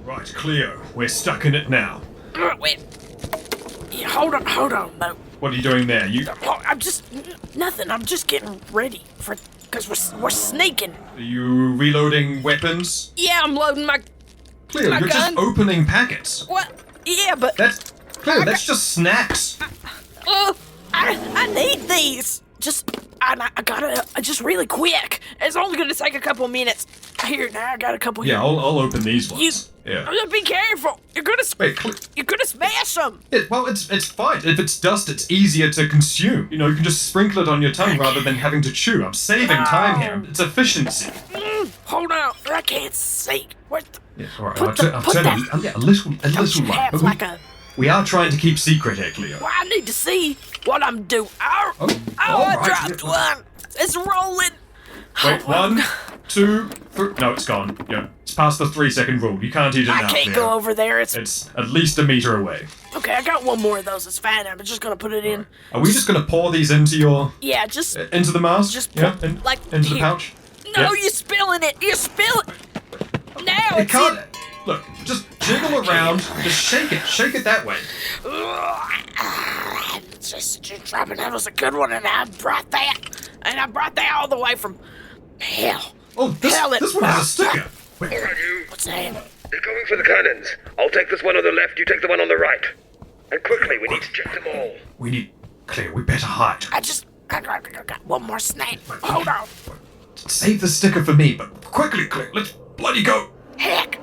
Right, Cleo, we're stuck in it now. Wait. Yeah, hold on, Mo. What are you doing there? I'm just... Nothing, I'm just getting ready for... Because we're sneaking. Are you reloading weapons? Yeah, I'm loading my... Cleo, my you're gun. just opening packets. What? Yeah, but... Cleo, that's just snacks. I need these. I gotta... Just really quick. It's only gonna take a couple minutes. Here, now I got a couple here. Yeah, I'll open these ones. Be careful. You're gonna smash them. Well, it's fine. If it's dust, it's easier to consume. You can just sprinkle it on your tongue rather than having to chew. I'm saving time here. It's efficiency. Hold on. I can't see. What? Yeah, all right. I'll turn a little light. We are trying to keep secret here, Cleo. Well, I need to see what I'm doing. I dropped one. It's rolling. Wait, 1, 2, 3. No, it's gone. Yeah, it's past the 3-second rule. You can't eat it now. I can't go over there. It's at least a meter away. Okay, I got one more of those. It's fine. I'm just gonna put it in. Are we just gonna pour these into your... Yeah, just... into the mask? Just into the pouch? No, you're spilling it. You're spilling... Now it can't... Look, just jiggle around. Just shake it. Shake it that way. Just dropping. That was a good one, and I brought that all the way from hell. Oh, this one has a sticker. All right, you. What's that? They're going for the cannons. I'll take this one on the left, you take the one on the right. And quickly, we need to check them all. Cleo, we better hide. I got one more snack. Hold on. Save the sticker for me, but quickly, Cleo, let's bloody go. Heck.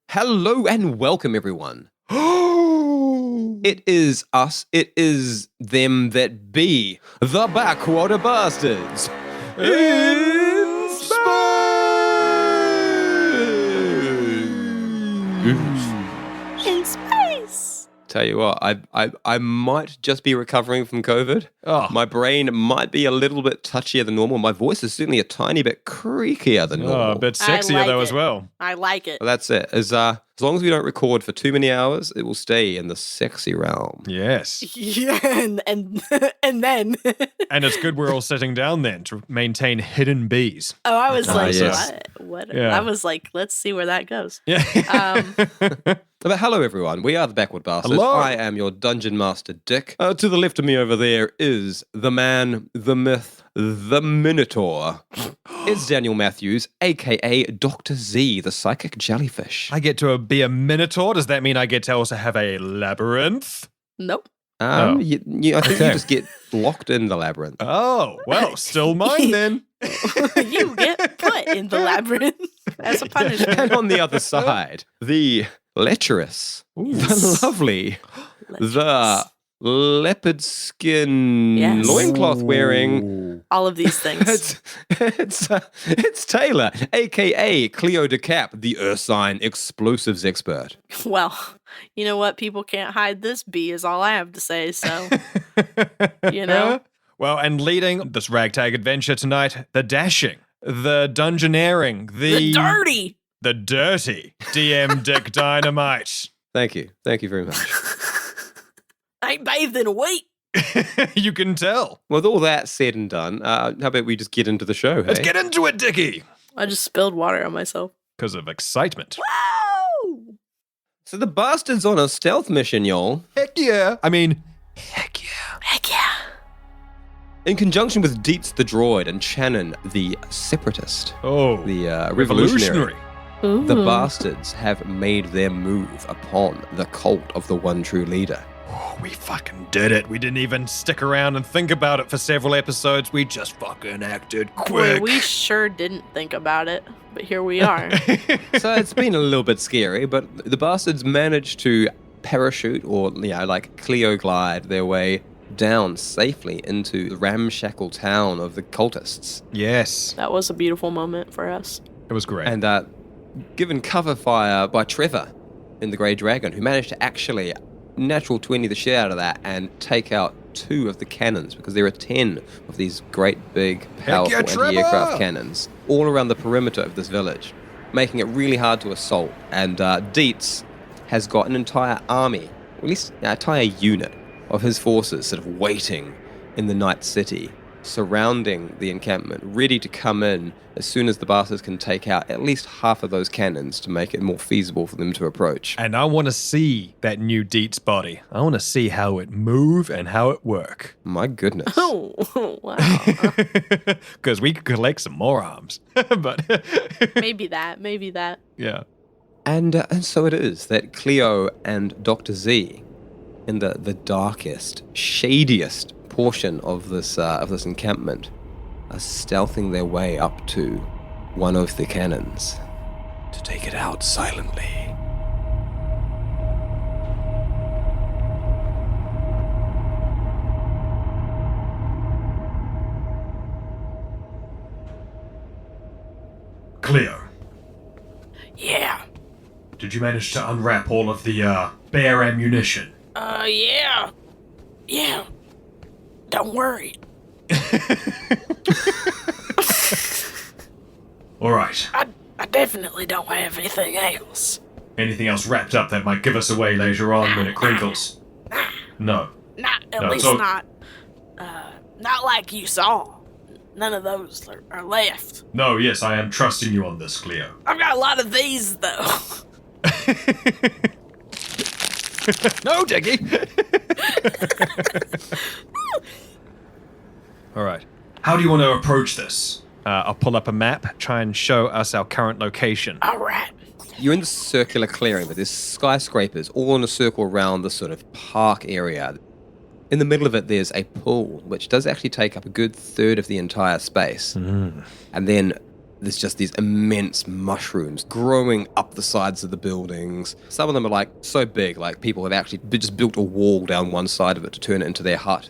Hello and welcome, everyone. It is us, it is them that be, the Backwater Bastards. In space. Tell you what, I might just be recovering from COVID. Oh. My brain might be a little bit touchier than normal. My voice is certainly a tiny bit creakier than normal. A bit sexier though as well. I like it. Well, that's it. As long as we don't record for too many hours, it will stay in the sexy realm. Yes. Yeah, and then. And it's good we're all sitting down then to maintain hidden bees. Oh, I was like, yes. what? Yeah. I was like, let's see where that goes. Yeah. But hello, everyone. We are the Backwater Bastards. Hello. I am your dungeon master, Dick. To the left of me over there is the man, the myth, the Minotaur. It's Daniel Matthews, a.k.a. Dr. Z, the psychic jellyfish. I get to be a minotaur. Does that mean I get to also have a labyrinth? Nope. I think you just get locked in the labyrinth. Oh, well, still mine then. You get put in the labyrinth as a punishment. And on the other side, the lecherous, the lovely, the leopard skin loincloth wearing. All of these things. It's Taylor, a.k.a. Cleo DeCap, the Ursine explosives expert. Well, you know what? People can't hide this bee is all I have to say, so, Well, and leading this ragtag adventure tonight, the dashing, the dungeoneering, the dirty DM Dick Dynamite. Thank you very much. I ain't bathed in a week. You can tell. With all that said and done, how about we just get into the show, hey? Let's get into it, Dickie. I just spilled water on myself. Because of excitement. Whoa! So the bastard's on a stealth mission, y'all. Heck yeah. I mean, Heck yeah. In conjunction with D.E.E.T.Z the droid and Shannon the separatist. Oh. The revolutionary. Ooh. The bastards have made their move upon the cult of the one true leader. Oh, we fucking did it. We didn't even stick around and think about it for several episodes. We just fucking acted quick. Boy, we sure didn't think about it, but here we are. So it's been a little bit scary, but the bastards managed to parachute or, like Cleo glide their way down safely into the ramshackle town of the cultists. Yes. That was a beautiful moment for us. It was great. And given cover fire by Trevor in the Grey Dragon, who managed to actually natural 20 the shit out of that and take out 2 of the cannons, because there are 10 of these great big powerful anti-aircraft cannons all around the perimeter of this village, making it really hard to assault. And D.E.E.T.Z has got an entire army, or at least an entire unit of his forces sort of waiting in the night city, surrounding the encampment, ready to come in as soon as the bastards can take out at least half of those cannons to make it more feasible for them to approach. And I want to see that new D.E.E.T.Z body. I want to see how it move and how it work. My goodness. Oh, wow. Because we could collect some more arms. But Maybe that. yeah. And so it is that Cleo and Dr.Z, in the darkest, shadiest portion of this encampment, are stealthing their way up to one of the cannons to take it out silently. Cleo, Yeah. did you manage to unwrap all of the bear ammunition? Yeah. Yeah. Don't worry. All right. I definitely don't have anything else. Anything else wrapped up that might give us away later on when it crinkles? No. At least not like you saw. None of those are left. No, yes, I am trusting you on this, Cleo. I've got a lot of these, though. No, Dickie. All right. How do you want to approach this? I'll pull up a map, try and show us our current location. All right. You're in the circular clearing, but there's skyscrapers all in a circle around the sort of park area. In the middle of it, there's a pool, which does actually take up a good third of the entire space. And then there's just these immense mushrooms growing up the sides of the buildings. Some of them are like so big, like people have actually just built a wall down one side of it to turn it into their hut.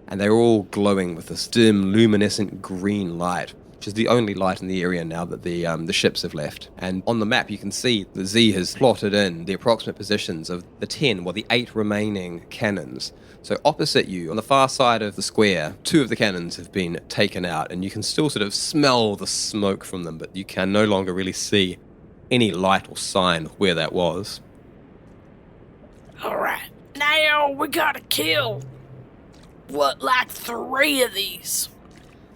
And they're all glowing with this dim, luminescent green light, which is the only light in the area now that the ships have left. And on the map, you can see that Z has plotted in the approximate positions of the 8 remaining cannons. So opposite you, on the far side of the square, 2 of the cannons have been taken out, and you can still sort of smell the smoke from them, but you can no longer really see any light or sign of where that was. All right. Now we gotta kill, like 3 of these?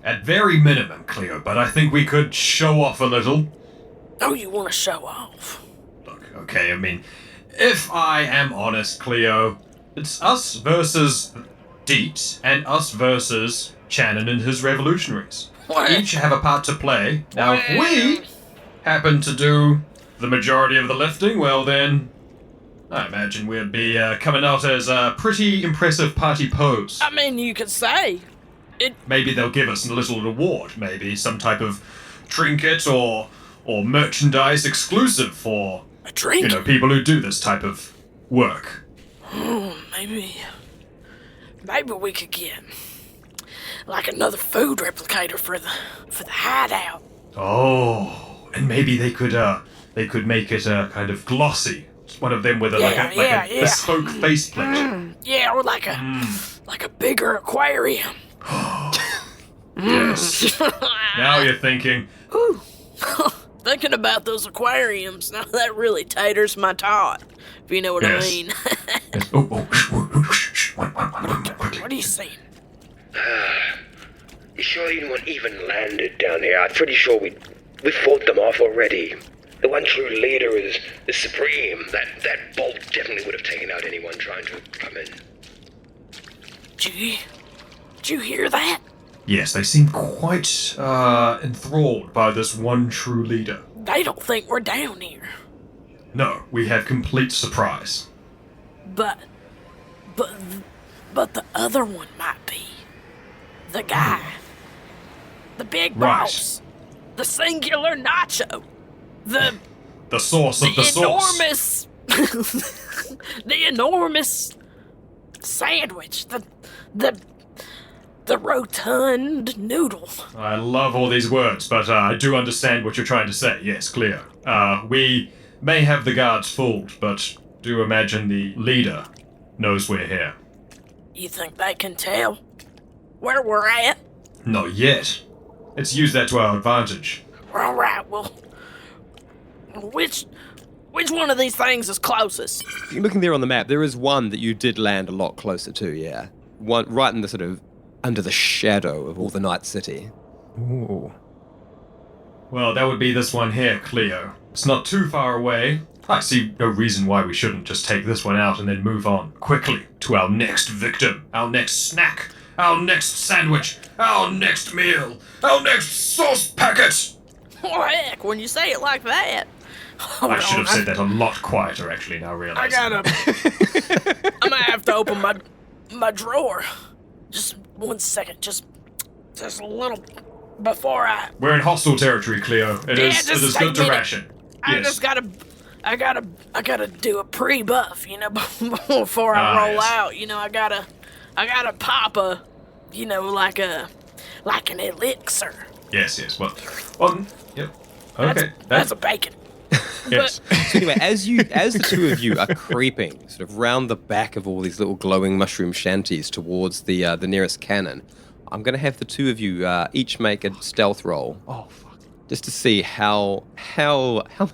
At very minimum, Cleo, but I think we could show off a little. Oh, you want to show off? Look, okay, I mean, if I am honest, Cleo, it's us versus D.E.E.T.Z and us versus Shannon and his revolutionaries. What? Each have a part to play. Now, if we happen to do the majority of the lifting, well then, I imagine we'd be coming out as a pretty impressive party pose. I mean, you could say. Maybe they'll give us a little reward, maybe some type of trinket or merchandise exclusive for, A drink? people who do this type of work. Maybe we could get like another food replicator for the hideout. Oh, and maybe they could make it kind of glossy. One of them with a bespoke faceplate. Yeah, or like a bigger aquarium. Yes. Now you're thinking. Ooh. Thinking about those aquariums, now that really taters my tot, if you know what I mean. Yes. Shh. One, quickly. What are you saying? You sure anyone even landed down here? I'm pretty sure we fought them off already. The one true leader is supreme. That bolt definitely would have taken out anyone trying to come in. Did you hear that? Yes, they seem quite enthralled by this one true leader. They don't think we're down here. No, we have complete surprise. But the other one might be. The guy. The big Right. boss. The singular nacho. The source of the sauce. The enormous sandwich. The rotund noodle. I love all these words, but I do understand what you're trying to say. Yes, clear. We may have the guards fooled, but do imagine the leader knows we're here. You think they can tell where we're at? Not yet. Let's use that to our advantage. All right, well, which one of these things is closest? Looking there on the map, there is one that you did land a lot closer to, yeah. One right in the sort of under the shadow of all the Night City. Ooh. Well, that would be this one here, Cleo. It's not too far away. I see no reason why we shouldn't just take this one out and then move on quickly to our next victim, our next snack, our next sandwich, our next meal, our next sauce packet! Oh, heck, when you say it like that. I should have said that a lot quieter, actually, now realizing. I'm gonna have to open my drawer. Just 1 second, just a little before I... We're in hostile territory, Cleo. It is good to ration. I just I gotta do a pre-buff, before I roll yes. out. I gotta pop a, like an elixir. Yes. Well, yep. Okay. That's a bacon. Yes. So anyway, as the two of you are creeping sort of round the back of all these little glowing mushroom shanties towards the nearest cannon, I'm going to have the two of you each make a stealth roll. Oh, fuck. Just to see how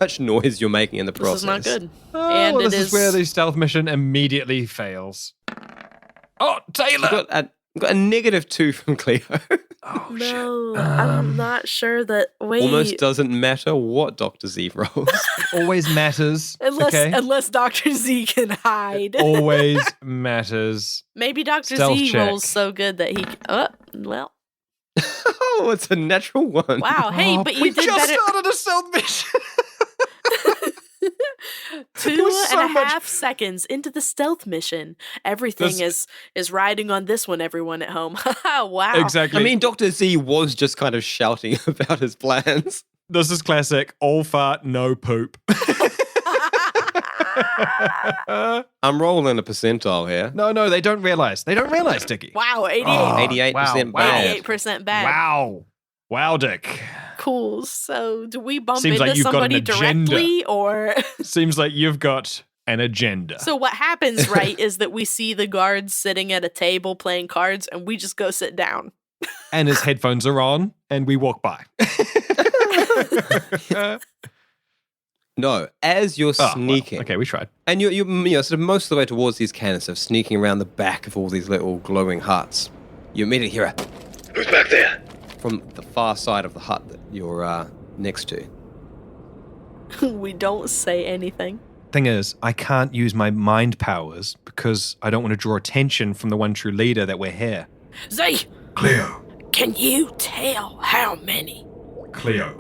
much noise you're making in the process. This is not good. Oh, And well, it this is where the stealth mission immediately fails. Oh, Taylor! I've got a -2 from Cleo. Oh, No, I'm not sure that. Wait, Almost doesn't matter what Dr. Z rolls. Always matters. unless Dr. Z can hide. Always matters. maybe Dr. Stealth Z check. rolls so good that he. Well, Oh, it's a natural one. wow. Hey, but we you did just better. started a stealth mission. 2.5 seconds into the stealth mission, everything is riding on this one. Everyone at home. Wow. Exactly. I mean, Dr. Z was just kind of shouting about his plans. This is classic. All fart, no poop. I'm rolling a percentile here. No, they don't realize. They don't realize, Dickie. Wow, 88. Oh, 88% wow. bad. 88% bad. Wow, Dick. Cool. So, do we bump Seems into like you've got an somebody agenda. directly, or? Seems like you've got an agenda. So what happens, right, is that we see the guards sitting at a table playing cards, and we just go sit down. And his headphones are on, and we walk by. No, as you're sneaking. Well, okay, we tried. And you're sort of most of the way towards these cannons, of sneaking around the back of all these little glowing huts. You immediately hear a Who's back there? from the far side of the hut that you're next to. We don't say anything. Thing is, I can't use my mind powers because I don't want to draw attention from the one true leader that we're here. Z, Cleo. can you tell how many? Cleo,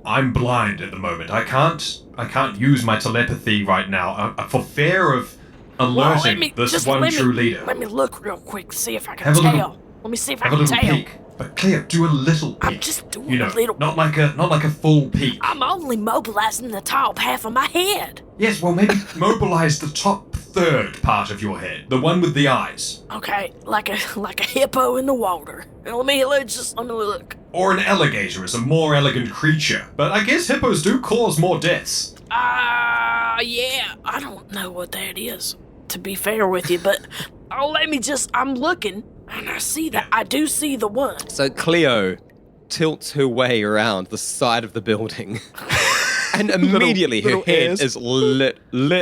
I'm blind at the moment. I can't use my telepathy right now for fear of alerting this one true leader. Let me look real quick, see if I can Have a tell. little- Let me see if I Have a can little tell. peek. But Cleo, do a little peek. I'm just doing a little. Not like a full peek. I'm only mobilizing the top half of my head. Yes, well maybe mobilize the top third part of your head, the one with the eyes, Okay, like a hippo in the water. And let me look. or an alligator is a more elegant creature. But I guess hippos do cause more deaths. Yeah, I don't know what that is, to be fair with you, but I'm looking, and I see that. I do see the one. So Cleo tilts her way around the side of the building. And immediately her little head ears. is lit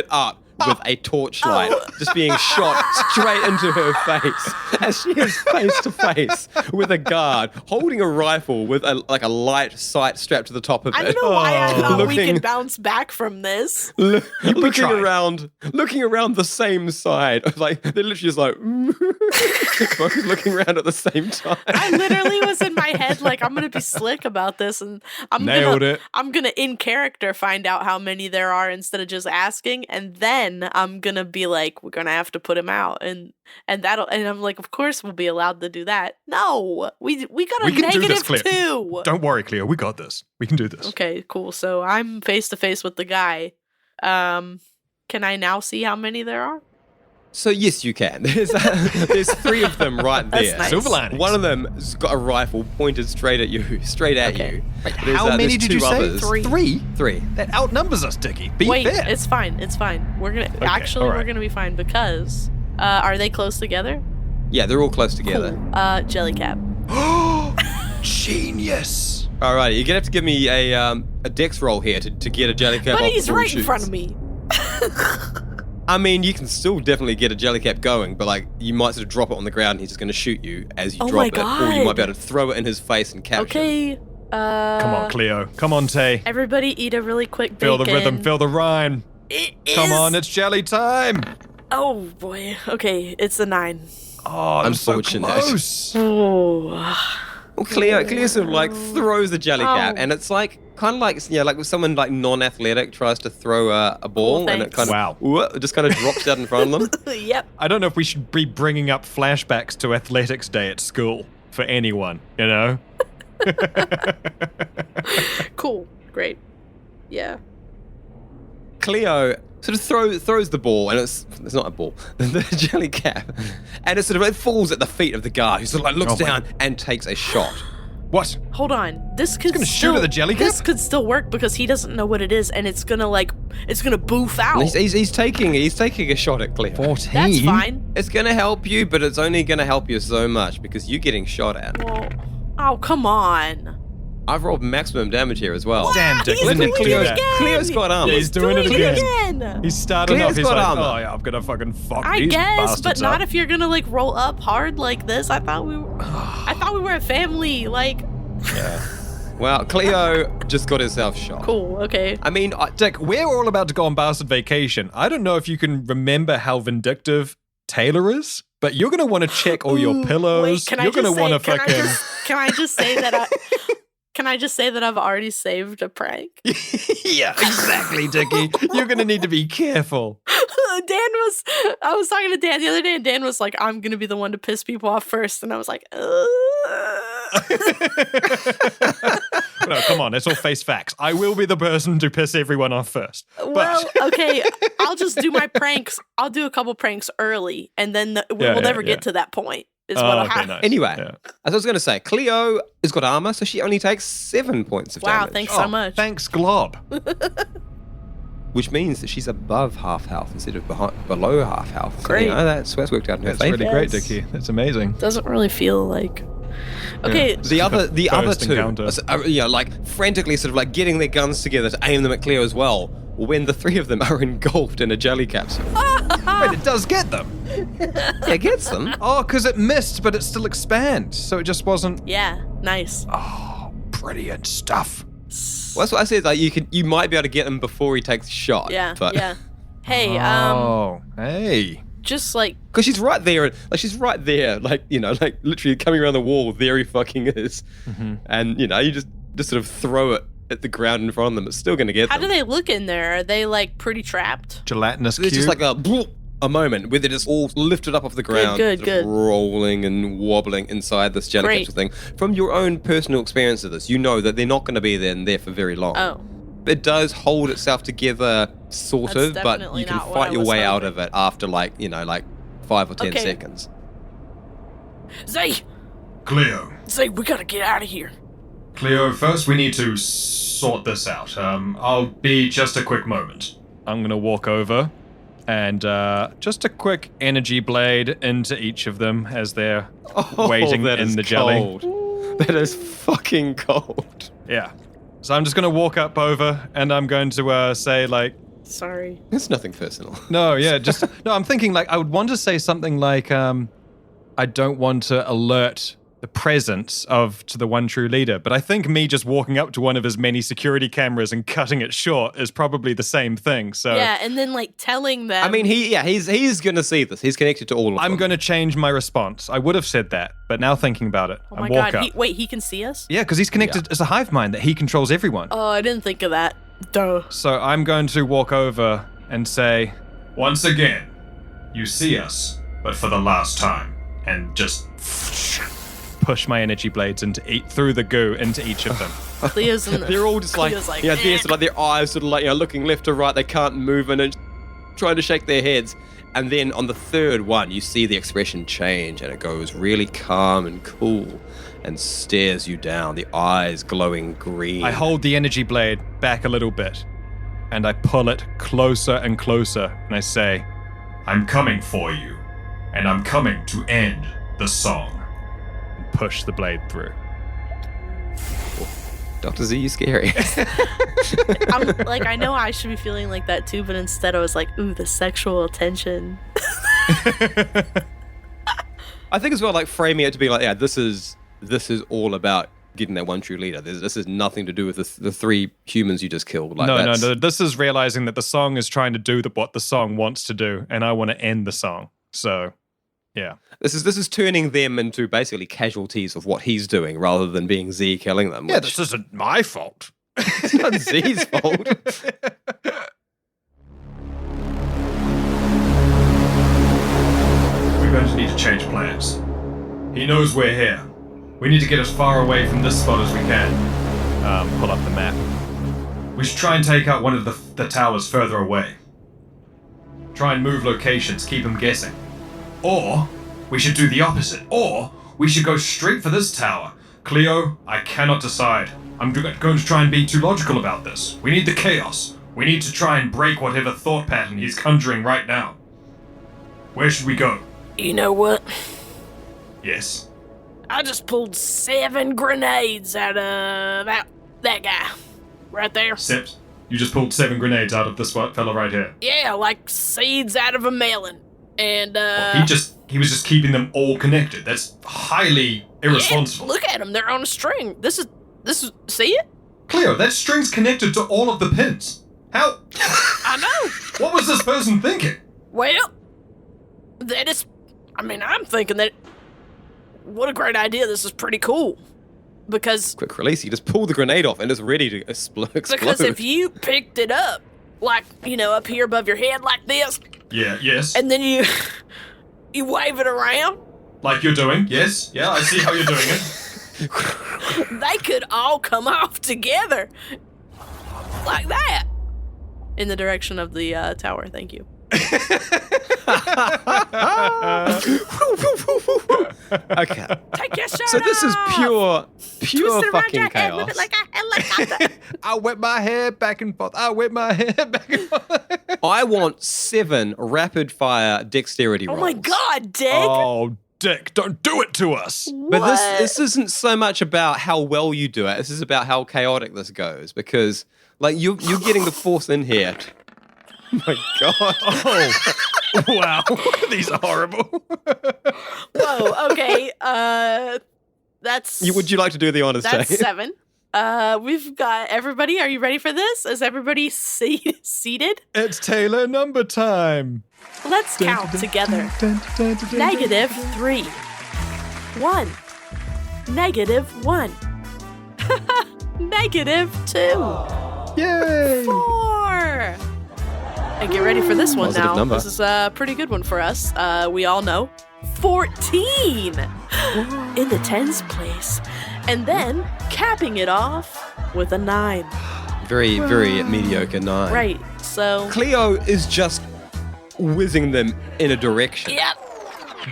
up with a torchlight, just being shot straight into her face as she is face to face with a guard holding a rifle with a light sight strapped to the top of it. I don't know why I thought we Looking- could bounce back from this. looking tried. around the same side. Like they're literally just like both looking around at the same time. I literally was in my head like, I'm gonna be slick about this, and I'm gonna in character find out how many there are instead of just asking, and then I'm gonna be like, we're gonna have to put him out, and I'm like, of course we'll be allowed to do that. No, we got a We can do this, -2. Cleo. Don't worry, Cleo. We got this. We can do this. Okay, cool. So I'm face to face with the guy. Can I now see how many there are? So yes, you can. There's 3 of them right there. Nice. Silver linings. One of them has got a rifle pointed straight at you. Okay. Wait, how many did you say? others. 3? 3. That outnumbers us, Dickie. Be Wait, fair. it's fine. We're gonna all right. we're gonna be fine because are they close together? Yeah, they're all close together. Cool. Jellycap. Genius. All right, you're gonna have to give me a dex roll here to get a jellycap. But off he's before he right in shoots. front of me. I mean, you can still definitely get a jellycap going, but like you might sort of drop it on the ground and he's just going to shoot you as you Oh drop my it, or you might be God. able to throw it in his face and capture him. Okay. Come on, Cleo. Come on, Tay. Everybody eat a really quick bacon. Feel the rhythm, feel the rhyme. It Come is- on, it's jelly time. Oh boy. Okay, it's a 9. Oh, I'm so Unfortunate. close. Oh. Well, Cleo sort of like throws the jellycap, Oh. and it's like kind of like like when someone like non-athletic tries to throw a ball, and it thanks. kind of Wow. it just kind of drops out in front of them. Yep. I don't know if we should be bringing up flashbacks to athletics day at school for anyone, you know? Cool. Great. Yeah. Cleo sort of throws the ball, and it's not a ball, the jellycap, and it sort of falls at the feet of the guy who sort of like looks Oh my- down and takes a shot. What? Hold on. This could gonna still shoot at the jellycap? This could still work because he doesn't know what it is, and it's gonna boof out. And he's taking a shot at Cleo. 14? That's fine. It's gonna help you, but it's only gonna help you so much because you're getting shot at. Well, oh come on. I've rolled maximum damage here as well. Damn, Dick. He's When did doing Cleo it do that? again. Cleo's got armor. Yeah, he's doing it again. again. He started Cleo's off, he's got like, armor. oh yeah, I'm gonna fucking fuck I these guess, but bastards not up. if you're gonna roll up hard like this. I thought we were a family. Well, Cleo just got herself shot. Cool. Okay. I mean, Dick, we're all about to go on bastard vacation. I don't know if you can remember how vindictive Taylor is, but you're gonna want to check all your pillows. Wait, can you're I gonna just want to say? fucking. Can I just say that? Can I just say that I've already saved a prank? Yeah, exactly, Dickie. You're gonna need to be careful. I was talking to Dan the other day, and Dan was like, "I'm gonna be the one to piss people off first," and I was like, No, come on, let's all face facts. I will be the person to piss everyone off first. Well, okay, I'll just do my pranks. I'll do a couple pranks early, and then we'll never get to that point. Is what will happen. Nice. anyway, Yeah. as I was going to say, Cleo has got armor, so she only takes 7 points of Wow, damage. thanks so much. Thanks, Glob. Which means that she's above half health instead of below half health. So, Great. that's worked out in her That's favor. really great, Yes. Dickie. That's amazing. Doesn't really feel like. Okay, The other First two, encounter. frantically sort of getting their guns together to aim them at Cleo as well. When the 3 of them are engulfed in a jelly capsule. Wait, it does get them. It gets them. Oh, because it missed, but it still expands. So it just wasn't. yeah, nice. Oh, brilliant stuff. Well, that's what I said. You might be able to get him before he takes a shot. Yeah, but, yeah. Hey, Oh, hey. just Because she's right there, literally coming around the wall. There he fucking is, and you just sort of throw it at the ground in front of them. It's still going to get how them. do they look in there? Are they pretty trapped? Gelatinous It's cube. just like a moment where they're just all lifted up off the ground, good, sort of good. rolling and wobbling inside this jelly Great. capsule thing. From your own personal experience of this, you know that they're not going to be there for very long. Oh, It does hold itself together, sort That's of, but definitely you can not what fight I your was way out hoping. of it after 5 or 10 Okay. seconds. Zay, Cleo. we gotta get out of here. Cleo, first we need to sort this out. I'll be just a quick moment. I'm going to walk over and just a quick energy blade into each of them as they're waiting that in is the jelly. cold. That is fucking cold. Yeah. So I'm just going to walk up over and I'm going to say, Sorry. It's nothing personal. no, yeah, just, no, I'm thinking, I would want to say something like, I don't want to alert the presence to the one true leader, but I think me just walking up to one of his many security cameras and cutting it short is probably the same thing. So Yeah, and then telling them. I mean, he's going to see this. He's connected to all of them. I'm going to change my response. I would have said that, but now thinking about it, Oh I my walk god! up. He can see us. Yeah, because he's connected as a hive mind that he controls everyone. Oh, I didn't think of that. Duh. So I'm going to walk over and say, Once again, you see us, but for the last time. And just push my energy blades through the goo into each of them. Cleo's in the. They're all just Cleo's they're sort of their eyes sort of looking left to right. They can't move and trying to shake their heads. And then on the third one, you see the expression change, and it goes really calm and cool and stares you down, the eyes glowing green. I hold the energy blade back a little bit, and I pull it closer and closer, and I say, I'm coming for you, and I'm coming to end the song. And push the blade through. Dr. Z, you scary. I'm like, I know I should be feeling like that too, but instead I was like, ooh, the sexual tension. I think as well, like framing it to be like, yeah, this is all about getting that one true leader. This is nothing to do with the three humans you just killed. Like, no. This is realizing that the song is trying to do what the song wants to do, and I want to end the song. So, yeah. This is turning them into basically casualties of what he's doing rather than being Z killing them. Yeah, this isn't my fault. It's not Z's fault. We're going to need to change plans. He knows we're here. We need to get as far away from this spot as we can. Pull up the map. We should try and take out one of the towers further away. Try and move locations, keep them guessing. Or we should do the opposite. Or we should go straight for this tower. Cleo, I cannot decide. I'm going to try and be too logical about this. We need the chaos. We need to try and break whatever thought pattern he's conjuring right now. Where should we go? You know what? Yes. I just pulled 7 grenades out of that guy. Right there. Sips, you just pulled 7 grenades out of this fella right here. Yeah, like seeds out of a melon. And, Well, he was just keeping them all connected. That's highly irresponsible. Yeah, look at them. They're on a string. This is, see it? Cleo, that string's connected to all of the pins. How? I know. What was this person thinking? Well, that is, I'm thinking that, what a great idea. This is pretty cool. Because... Quick release, you just pull the grenade off and it's ready to explode. Because if you picked it up, like, up here above your head like this. Yeah, yes. And then you wave it around. Like you're doing, yes. Yeah, I see how you're doing it. They could all come off together. Like that. In the direction of the tower, thank you. Okay. Take your shirt So this is off. pure Twist it around fucking your head, whip chaos. it like a helicopter. I whip my hair back and forth. I want 7 rapid fire dexterity Oh rolls. my god, Dick. Oh, Dick, don't do it to us. But What? this isn't so much about how well you do it. This is about how chaotic this goes because like you're getting the force in here. Oh my god. Oh, wow. These are horrible. Whoa, okay. That's... Would you like to do the honors, That's Jay? 7. We've got everybody. Are you ready for this? Is everybody seated? It's Taylor number time. Let's count together. -3. 1. -1. -2. Yay. 4. And get ready for this one Positive now. number. This is a pretty good one for us. We all know 14 in the tens place. And then capping it off with a 9. Very, very mediocre 9. Right, so... Cleo is just whizzing them in a direction. Yep.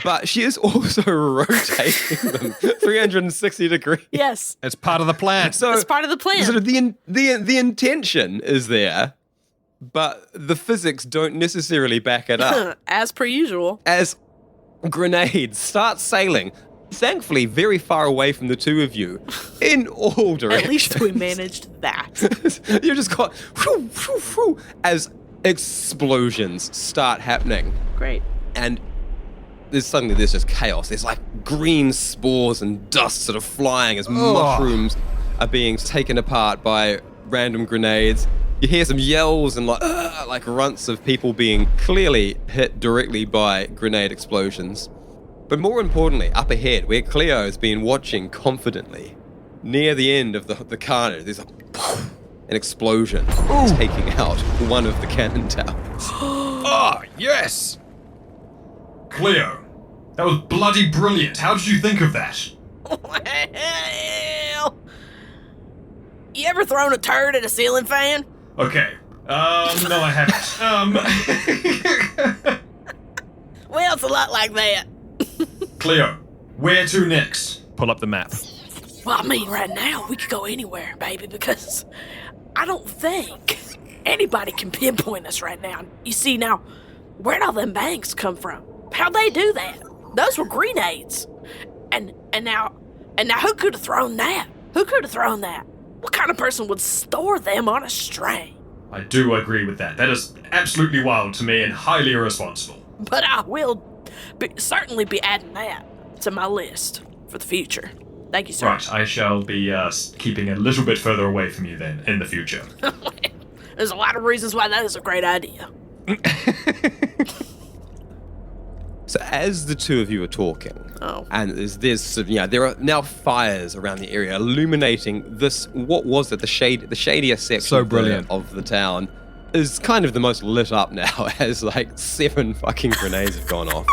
But she is also rotating them 360 degrees. Yes, It's part of the plan. So it's part of the plan. sort of the intention is there, but the physics don't necessarily back it up. As per usual. As grenades start sailing, thankfully very far away from the two of you, in all directions. At least we managed that. You just got whoo, whoo, whoo, as explosions start happening. Great. And there's just chaos. There's like green spores and dust sort of flying as mushrooms are being taken apart by random grenades. You hear some yells and like runts of people being clearly hit directly by grenade explosions. But more importantly, up ahead, where Cleo has been watching confidently, near the end of the carnage, there's an explosion taking out one of the cannon towers. Oh, yes. Cleo, that was bloody brilliant. How did you think of that? Well, you ever thrown a turd at a ceiling fan? Okay. No, I haven't. Well, it's a lot like that. Cleo, where to next? Pull up the map. Well, I mean, right now, we could go anywhere, baby, because I don't think anybody can pinpoint us right now. You see, now, where'd all them banks come from? How'd they do that? Those were grenades. And now who could have thrown that? Who could have thrown that? What kind of person would store them on a string? I do agree with that. That is absolutely wild to me and highly irresponsible. But I will certainly be adding that to my list for the future. Thank you, sir. Right, I shall be keeping a little bit further away from you then, in the future. There's a lot of reasons why that is a great idea. So as the two of you are talking, and there are now fires around the area illuminating this, what was it, the shadier section of the town is kind of the most lit up now as like 7 fucking grenades have gone off.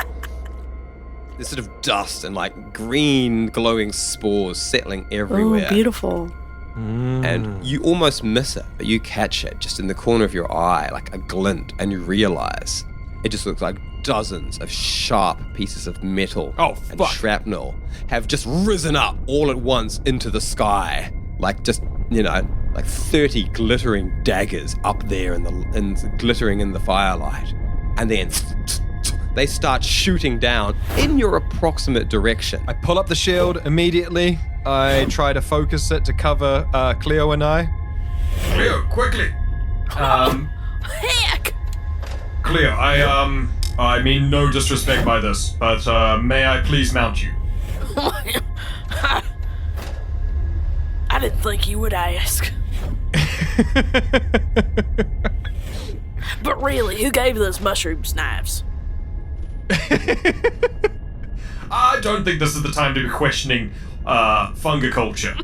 There's sort of dust and like green glowing spores settling everywhere. Oh, beautiful. And you almost miss it, but you catch it just in the corner of your eye, like a glint, and you realize it just looks like dozens of sharp pieces of metal and shrapnel have just risen up all at once into the sky, like just, like 30 glittering daggers up there and glittering in the firelight. And then they start shooting down in your approximate direction. I pull up the shield immediately. I try to focus it to cover Cleo and I. Cleo, quickly! Heck! Cleo, I mean no disrespect by this, but may I please mount you? I didn't think you would ask. But really, who gave those mushrooms knives? I don't think this is the time to be questioning fungiculture.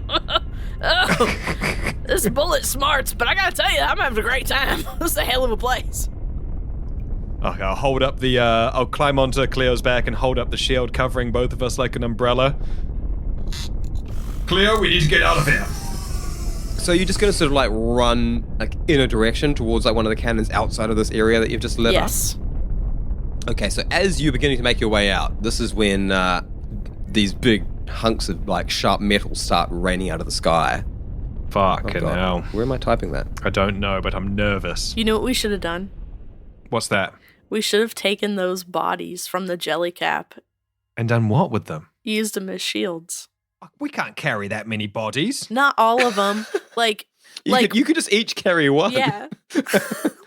This bullet smarts, but I gotta tell you, I'm having a great time. This is a hell of a place. Okay, I'll climb onto Cleo's back and hold up the shield, covering both of us like an umbrella. Cleo, we need to get out of here. So you're just going to sort of like run like in a direction towards like one of the cannons outside of this area that you've just lit up? Yes. Okay, so as you're beginning to make your way out, this is when these big hunks of like sharp metal start raining out of the sky. Fucking hell. Where am I typing that? I don't know, but I'm nervous. You know what we should have done? What's that? We should have taken those bodies from the jelly cap. And done what with them? Used them as shields. We can't carry that many bodies. Not all of them. You could just each carry one. Yeah.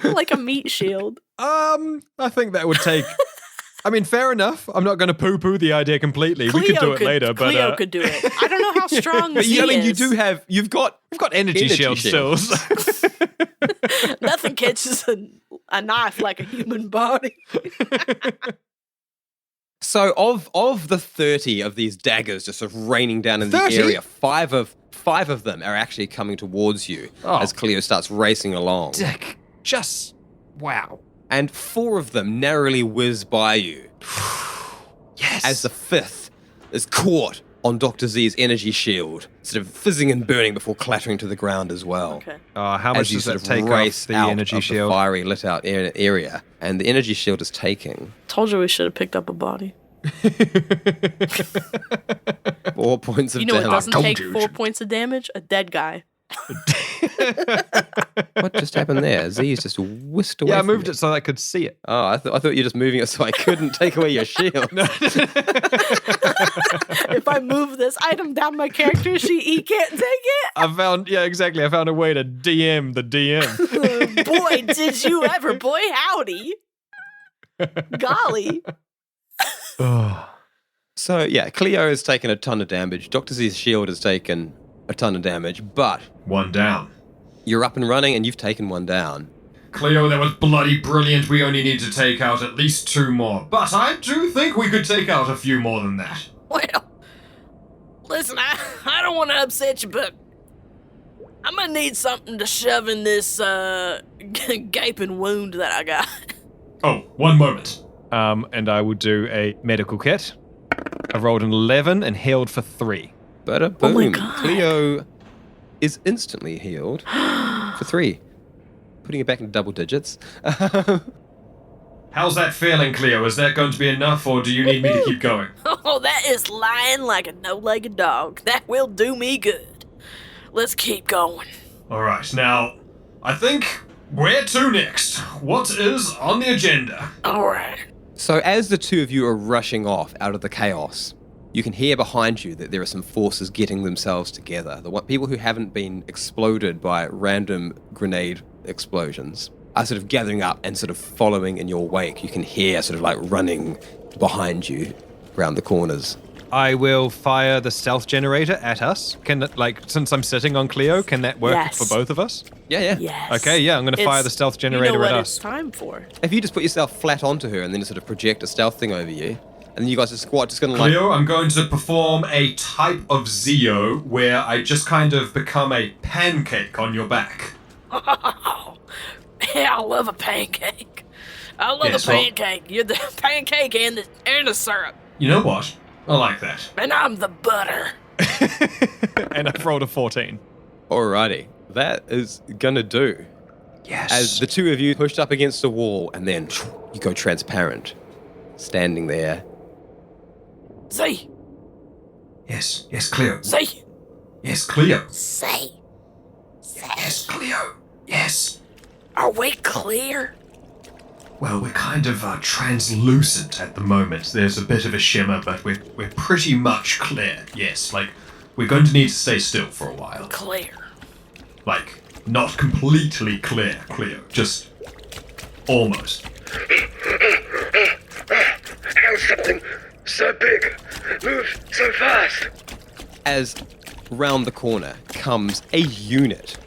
Like a meat shield. I think that would take... I mean, fair enough. I'm not going to poo-poo the idea completely. We could do it later, but... Cleo could do it. I don't know how strong Z is. I mean, you do have... We've got energy shields still. Nothing catches a knife like a human body. So of the 30 of these daggers just sort of raining down in 30? The area, five of them are actually coming towards you as Cleo starts racing along. Dick, just wow. And 4 of them narrowly whiz by you. Yes. As the 5th is caught on Dr. Z's energy shield, sort of fizzing and burning before clattering to the ground as well. Okay. How much does that take off the energy shield? The fiery lit out area, and the energy shield is taking. Told you we should have picked up a body. 4 points of damage. You know what doesn't take 4 points of damage? A dead guy. What just happened there? Z's just whisked away. Yeah, I moved it so I could see it. Oh, I thought you were just moving it so I couldn't take away your shield. If I move this item down my character sheet, he can't take it. I found a way to DM the DM. Boy, did you ever. Boy, howdy. Golly. So, yeah, Cleo has taken a ton of damage. Dr. Z's shield has taken a ton of damage, but... One down. You're up and running and you've taken one down. Cleo, that was bloody brilliant. We only need to take out at least 2 more. But I do think we could take out a few more than that. Well, listen, I don't want to upset you, but I'm going to need something to shove in this gaping wound that I got. Oh, 1 moment. And I will do a medical kit. I rolled an 11 and healed for 3. Bada boom. Oh my God. Cleo is instantly healed for 3. Putting it back into double digits. How's that feeling, Cleo? Is that going to be enough, or do you need me to keep going? Oh, that is lying like a no-legged dog. That will do me good. Let's keep going. All right, now, I think where to next? What is on the agenda? All right. So as the two of you are rushing off out of the chaos, you can hear behind you that there are some forces getting themselves together. The people who haven't been exploded by random grenade explosions are sort of gathering up and sort of following in your wake. You can hear sort of like running behind you around the corners. I will fire the stealth generator at us. Can it, since I'm sitting on Cleo, can that work for both of us? Yeah. Yes. Okay, yeah, I'm going to fire the stealth generator at us. It's time for. If you just put yourself flat onto her and then sort of project a stealth thing over you, and then you guys just squat, just going to Cleo, I'm going to perform a type of Zeo where I just kind of become a pancake on your back. Yeah, I love a pancake. I love a pancake. You're the pancake and the syrup. You know what? I like that. And I'm the butter. And I've rolled a 14. Alrighty, that is gonna do. Yes. As the two of you pushed up against a wall, and then you go transparent, standing there. Ze. Yes, Cleo. Ze. Yes, Cleo. Ze. Yes, Cleo. Yes. Are we clear? Well, we're kind of translucent at the moment. There's a bit of a shimmer, but we're pretty much clear. Yes, we're going to need to stay still for a while. Clear. Not completely clear, Cleo. Just almost. How's something so big move so fast? As round the corner comes a unit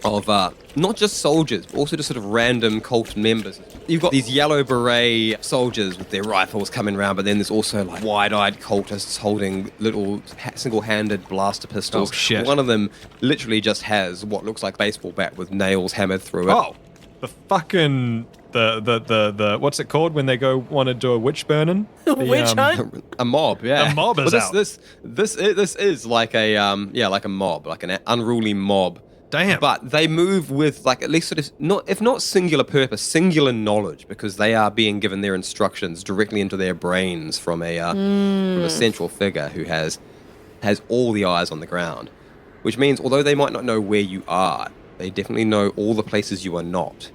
of not just soldiers, but also just sort of random cult members. You've got these yellow beret soldiers with their rifles coming around, but then there's also wide-eyed cultists holding little single-handed blaster pistols. Oh, shit. One of them literally just has what looks like a baseball bat with nails hammered through it. Oh, the fucking... The what's it called when they go want to do a witch burning? Witch hunt? A mob, yeah. A mob is out. This is like a like a mob, like an unruly mob. Damn. But they move with at least sort of if not singular purpose, singular knowledge, because they are being given their instructions directly into their brains from a central figure who has all the eyes on the ground. Which means although they might not know where you are, they definitely know all the places you are not.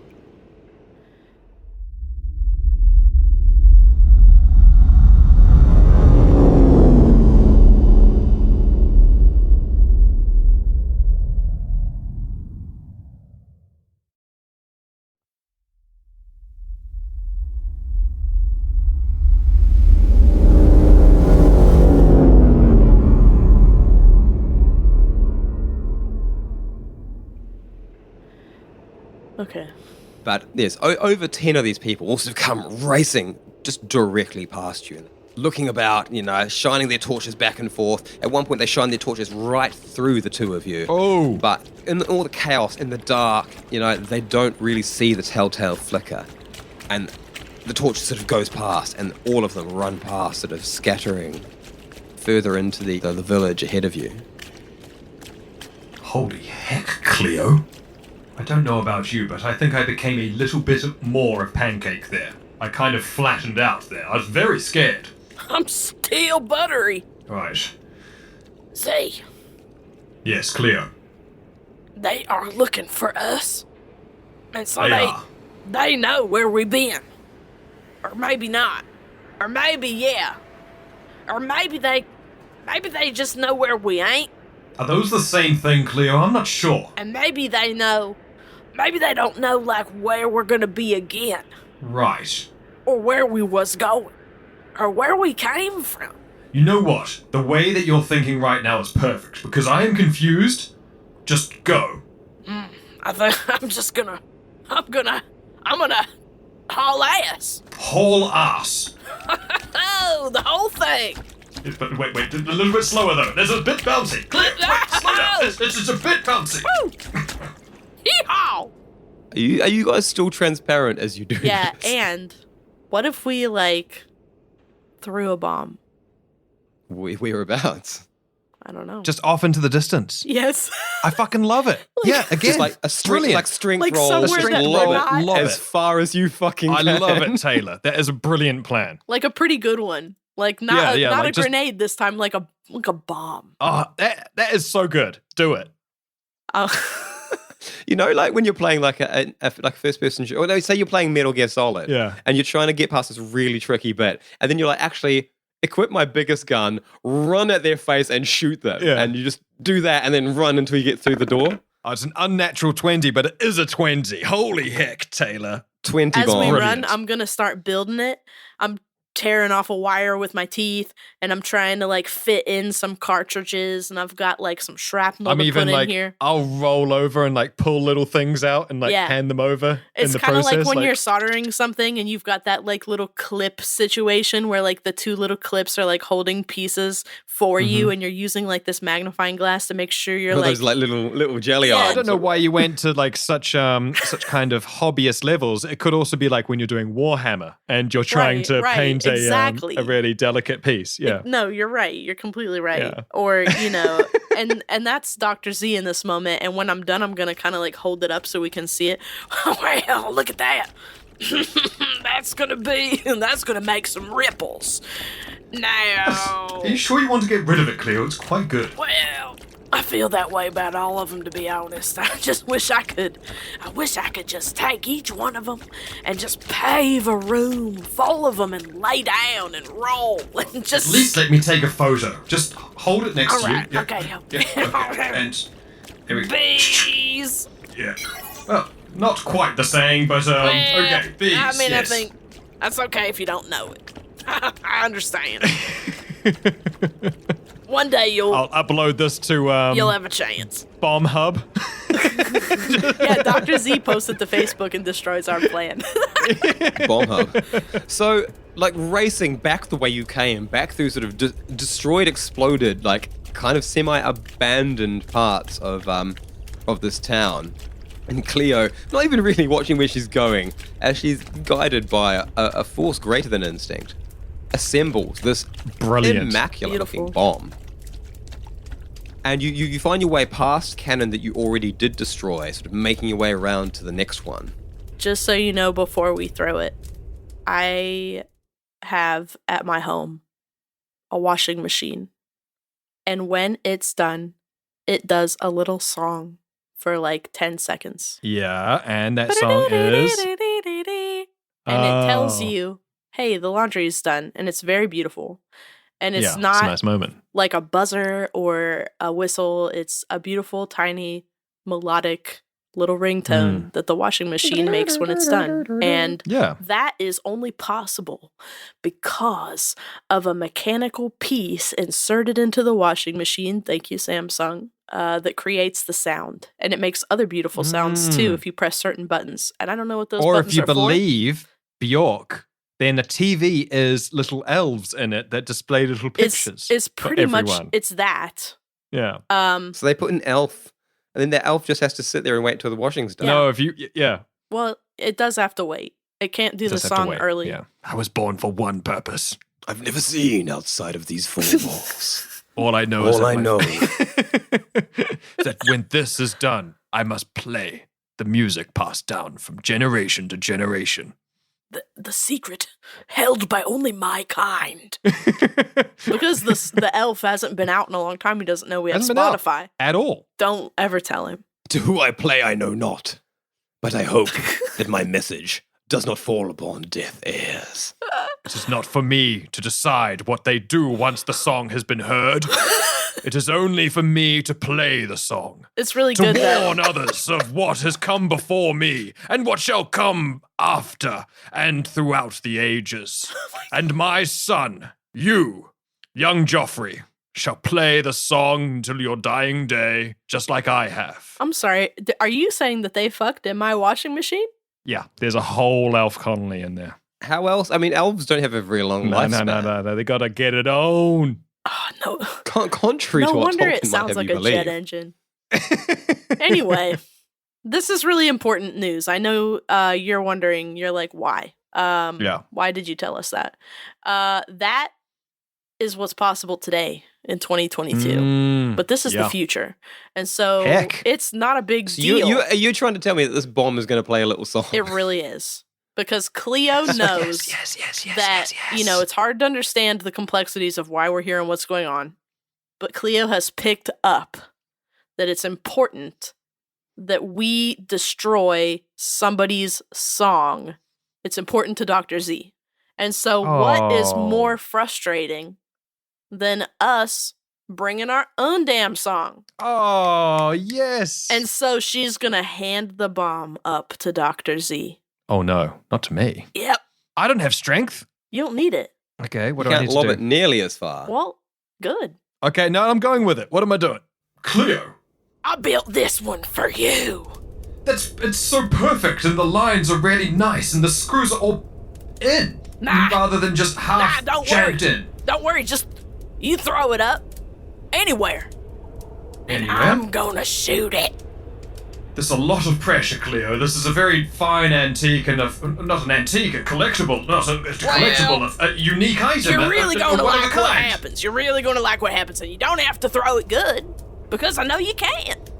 Okay. But there's over 10 of these people also come racing just directly past you, looking about, shining their torches back and forth. At one point, they shine their torches right through the two of you. Oh! But in all the chaos, in the dark, they don't really see the telltale flicker. And the torch sort of goes past, and all of them run past, sort of scattering further into the village ahead of you. Holy heck, Cleo. I don't know about you, but I think I became a little bit more of pancake there. I kind of flattened out there. I was very scared. I'm still buttery. Right. Ze. Yes, Cleo. They are looking for us. And so They are. they know where we've been. Or maybe not. Or maybe yeah. Or maybe they just know where we ain't. Are those the same thing, Cleo? I'm not sure. And maybe they know. Maybe they don't know where we're gonna be again. Right. Or where we was going. Or where we came from. You know what? The way that you're thinking right now is perfect, because I am confused. Just go. I think I'm gonna haul ass. Haul ass. Oh, the whole thing. But wait, a little bit slower though. There's a bit bouncy. Cleo, wait, slow down. It's a bit bouncy. Woo! Yeehaw! Are you guys still transparent as you do Yeah, this? and what if we threw a bomb? Whereabouts? I don't know. Just off into the distance. Yes. I fucking love it. Yeah, again. Just like a strength Like roll. somewhere Just that lob we're it not- as far as you fucking I can. love it, Taylor. That is a brilliant plan. Like a pretty good one. Like not Yeah, not like a just- grenade this time, like a bomb. Oh, that is so good. Do it. You know, like when you're playing like a first person or no, say you're playing Metal Gear Solid, Yeah. and you're trying to get past this really tricky bit, and then you're like, actually, equip my biggest gun, run at their face, and shoot them, Yeah. and you just do that, and then run until you get through the door. Oh, it's an unnatural 20, but it is a 20. Holy heck, Taylor. 20 As we bombs. run, Brilliant. I'm gonna start building it. I'm tearing off a wire with my teeth, and I'm trying to like fit in some cartridges, and I've got like some shrapnel I'm to even put in like, here. I'll roll over and like pull little things out and like Yeah. hand them over in It's the kind of process. like when you're soldering something and you've got that like little clip situation where like the two little clips are like holding pieces for you, and you're using like this magnifying glass to make sure you're With like, those like little jelly Yeah. arms. I don't know why you went to like such kind of hobbyist levels. It could also be like when you're doing Warhammer and you're trying Right, to right, paint exactly. a really delicate piece. Yeah. No, you're right. You're completely right. Yeah. Or, and that's Dr. Z in this moment. And when I'm done, I'm going to kind of like hold it up so we can see it. Well, look at that. that's going to make some ripples. Now, Are you sure you want to get rid of it, Cleo? It's quite good. well, I feel that way about all of them, to be honest. I just wish I could just take each one of them and just pave a room full of them and lay down and roll and just. At least let me take a photo. Just hold it next All to you. right, Yeah. okay. Yeah, okay. And here we go. Bees. Yeah. Well, not quite the saying, but okay. Bees. I mean, yes. I think that's okay if you don't know it. I understand. One day I'll upload this to you'll have a chance. Bomb Hub. Yeah, Dr. Z posted to Facebook and destroys our plan. Bomb hub. So, like racing back the way you came, back through sort of destroyed, exploded, like kind of semi-abandoned parts of this town. And Cleo, not even really watching where she's going, as she's guided by a force greater than instinct, assembles this Brilliant. immaculate-looking Beautiful. bomb. And you find your way past cannon that you already did destroy, sort of making your way around to the next one. Just so you know, before we throw it, I have at my home a washing machine. And when it's done, it does a little song for like 10 seconds. Yeah, and that song is. And it tells Oh. you, hey, the laundry is done. And it's very beautiful. And it's yeah, not it's a nice moment. like a buzzer or a whistle. It's a beautiful, tiny, melodic little ringtone that the washing machine makes when it's done. And Yeah. that is only possible because of a mechanical piece inserted into the washing machine. Thank you, Samsung. That creates the sound. And it makes other beautiful sounds too if you press certain buttons. And I don't know what those Or buttons if you are for. believe Bjork, then the TV is little elves in it that display little pictures. It's for pretty much, everyone. it's that. Yeah. So they put an elf, and then the elf just has to sit there and wait till the washing's done. No, if you. Yeah. Well, it does have to wait. It can't do the Just have to song wait. early. Yeah. I was born for one purpose. I've never seen outside of these four walls. All I know is All I know. that when this is done, I must play the music passed down from generation to generation. The secret held by only my kind. Because the elf hasn't been out in a long time, he doesn't know we have Hasn't been out. Spotify. At all. Don't ever tell him. To who I play, I know not, but I hope that my message does not fall upon deaf ears. It is not for me to decide what they do once the song has been heard. It is only for me to play the song. It's really To good though. warn others of what has come before me and what shall come after and throughout the ages. And my son, you, young Joffrey, shall play the song until your dying day, just like I have. I'm sorry. Are you saying that they fucked in my washing machine? Yeah, there's a whole elf colony in there. How else? I mean, elves don't have a very long lifespan. No. They gotta get it on. Oh, no. Contrary No to what wonder Tolkien it might sounds have like you a believe. jet engine. Anyway, this is really important news. I know you're wondering, you're like, why? Yeah. Why did you tell us that? That is what's possible today in 2022. But this is the future. And so it's not a big deal. Are you trying to tell me that this bomb is going to play a little song? It really is. Because Cleo knows that, it's hard to understand the complexities of why we're here and what's going on. But Cleo has picked up that it's important that we destroy somebody's song. It's important to Dr. Z. And so what is more frustrating than us bringing our own damn song? Oh, yes. And so she's going to hand the bomb up to Dr. Z. Oh, no, not to me. Yep. I don't have strength. You don't need it. Okay, what do I I need to do? can't lob it nearly as far. Well, good. Okay, no, I'm going with it. What am I doing? Cleo. I built this one for you. It's so perfect, and the lines are really nice, and the screws are all in. Rather than just half jacked in. Don't worry, just you throw it up. Anywhere. And I'm gonna shoot it. There's a lot of pressure, Cleo. This is a very fine antique and not an antique, a collectible, a unique item. You're really gonna like what happens. You're really gonna like what happens, and you don't have to throw it good, because I know you can't.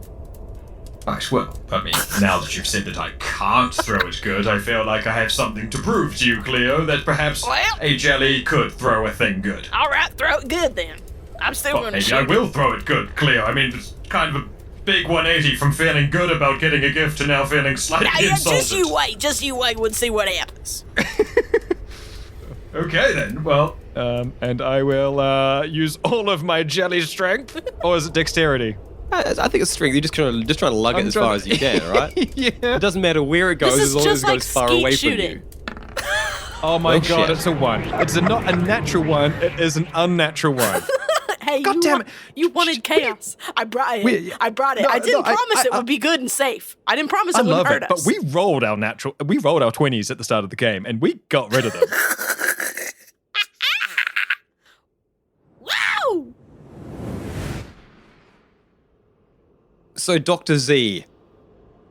Right, well, I mean, now that you've said that I can't throw it good, I feel like I have something to prove to you, Cleo, that perhaps a jelly could throw a thing good. All right, throw it good then. I'm still gonna shoot it. Maybe I will throw it good, Cleo. I mean, it's kind of a big 180 from feeling good about getting a gift to now feeling slightly insulted. Just you wait and see what happens. Okay then, well. And I will use all of my jelly strength, or is it dexterity? I think it's strength. You're just trying to lug it as far as you can, right? Yeah. It doesn't matter where it goes as long as it goes far away from you. Oh my god, it's a 1. It's not a natural 1, it is an unnatural 1. Hey, God damn it. You wanted chaos. I brought it. No, I didn't promise it would be good and safe. I didn't promise it wouldn't hurt us. But we rolled our 20s at the start of the game, and we got rid of them. Wow! So Dr. Z,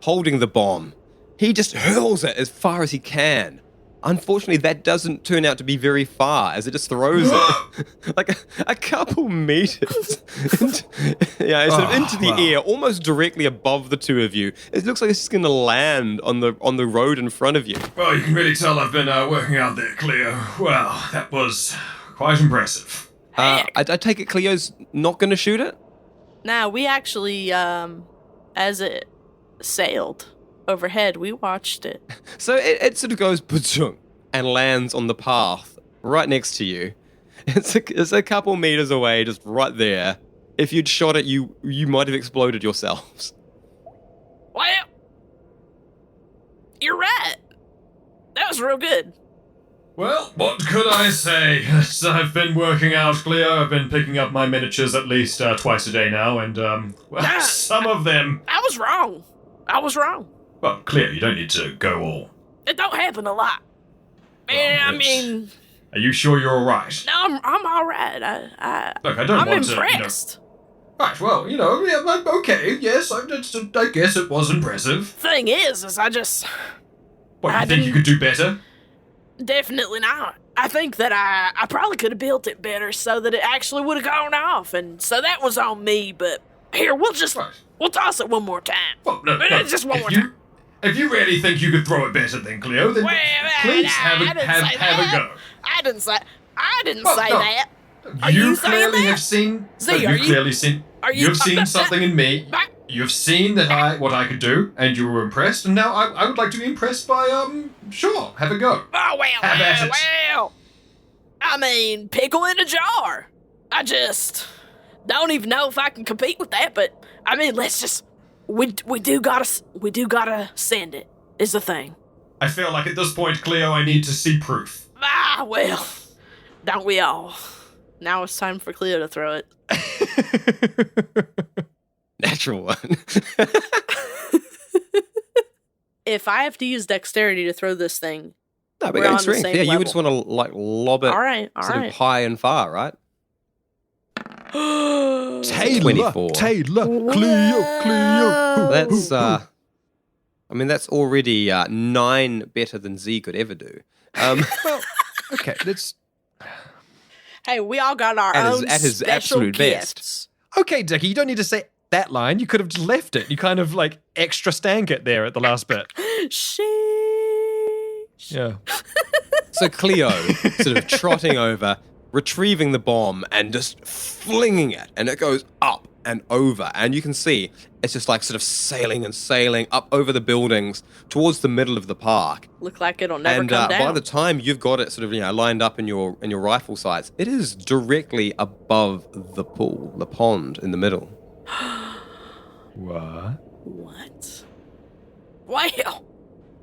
holding the bomb, he just hurls it as far as he can. Unfortunately, that doesn't turn out to be very far, as it just throws it like a couple meters into the air, almost directly above the two of you. It looks like it's just going to land on the road in front of you. Well, you can really tell I've been working out there, Cleo. Well, that was quite impressive. I take it Cleo's not going to shoot it? Nah, we actually, as it sailed overhead, we watched it. So it sort of goes ba-chung and lands on the path right next to you. It's a couple meters away, just right there. If you'd shot it, you might have exploded yourselves. Well, you're right. That was real good. Well, what could I say? I've been working out, Cleo. I've been picking up my miniatures at least twice a day now, and, some of them... I was wrong. Well, Cleo, you don't need to go all... It don't happen a lot. I mean... Are you sure you're all right? No, I'm all right. Look, I don't want to... I'm impressed. Right, well, okay, yes, I guess it was impressive. Thing is I just... What, you think you could do better? Definitely not. I think that I probably could have built it better so that it actually would have gone off, and so that was on me, but here, we'll toss it one more time. Well, no, just one more time. If you really think you could throw it better than Cleo, then please have a go. I didn't say that. You clearly have seen... You've seen something in me. You've seen what I could do, and you were impressed, and now I would like to be impressed by, sure, have a go. Oh, well. I mean, pickle in a jar. I just don't even know if I can compete with that, but, I mean, let's just, we do gotta send it, is the thing. I feel like at this point, Cleo, I need to see proof. Well, don't we all? Now it's time for Cleo to throw it. Natural one. If I have to use dexterity to throw this thing, no, we're on strength. Yeah, you would just want to lob it all right. high and far, right? Taylor, Cleo. That's already 9 better than Z could ever do. Well, okay, let's... Hey, we all got our at own his special absolute gifts. best. Okay, Dickie, you don't need to say that line. You could have just left it. You kind of like extra stank it there at the last bit. Sheesh. Yeah. So Cleo, sort of trotting over, retrieving the bomb and just flinging it, and it goes up and over, and you can see it's just like sort of sailing and sailing up over the buildings towards the middle of the park. Look like it'll never And come down. by the time you've got it sort of lined up in your rifle sights, it is directly above the pool, the pond in the middle. What? What? Well,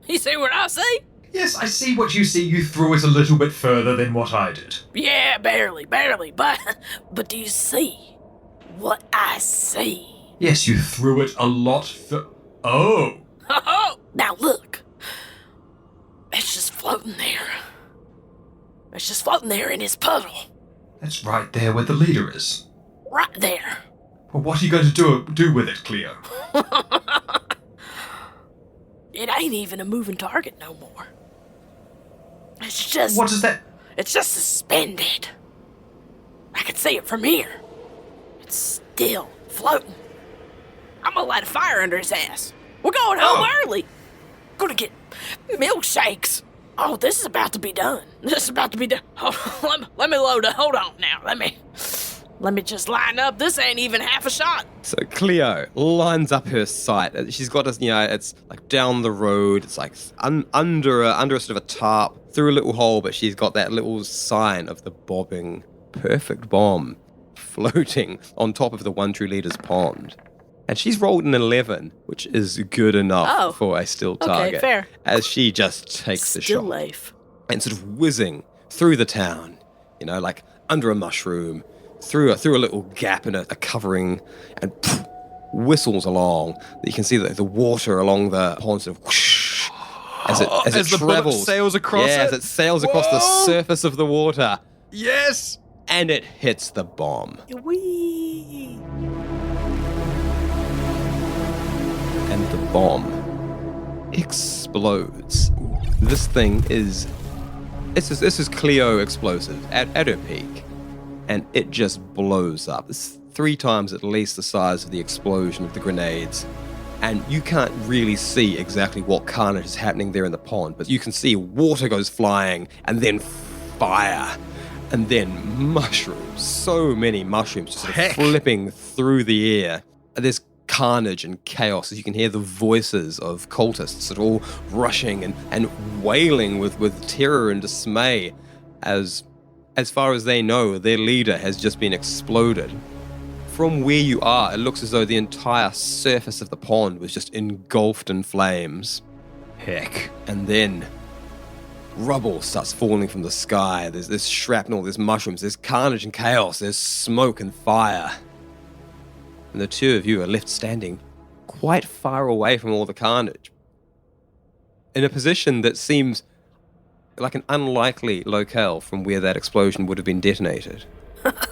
you see what I see? Yes, I see what you see. You threw it a little bit further than what I did. Yeah, barely, but do you see what I see? Yes, you threw it a lot Oh! Now look. It's just floating there. It's just floating there in his puddle. That's right there where the leader is. Right there. Well, what are you going to do with it, Cleo? It ain't even a moving target no more. It's just... What is that? It's just suspended. I can see it from here. It's still floating. I'm gonna light a fire under his ass. We're going home early. Gonna get milkshakes. Oh, this is about to be done. Hold on, let me load up. Hold on now. Let me just line up. This ain't even half a shot. So Cleo lines up her sight. She's got this, it's like down the road. It's like under a sort of a tarp, through a little hole, but she's got that little sign of the bobbing perfect bomb floating on top of the One True Leader's pond. And she's rolled an 11, which is good enough for a still target. Okay, fair. As she just takes the shot. Still life. And sort of whizzing through the town, like under a mushroom, through a little gap in a covering, and whistles along. You can see the water along the pond sort of whoosh, as it the bullet travels. sails across as it? it sails across the surface of the water. Yes! And it hits the bomb. Whee! And the bomb explodes. This thing is... This is Cleo explosive at her peak. And it just blows up. It's 3 times at least the size of the explosion of the grenades. And you can't really see exactly what carnage is happening there in the pond, but you can see water goes flying, and then fire, and then mushrooms. So many mushrooms just sort of flipping through the air. And there's carnage and chaos as you can hear the voices of cultists sort of all rushing and wailing with terror and dismay as far as they know, their leader has just been exploded. From where you are, it looks as though the entire surface of the pond was just engulfed in flames. Heck. And then rubble starts falling from the sky. There's this shrapnel, there's mushrooms, there's carnage and chaos, there's smoke and fire. And the two of you are left standing quite far away from all the carnage, in a position that seems like an unlikely locale from where that explosion would have been detonated.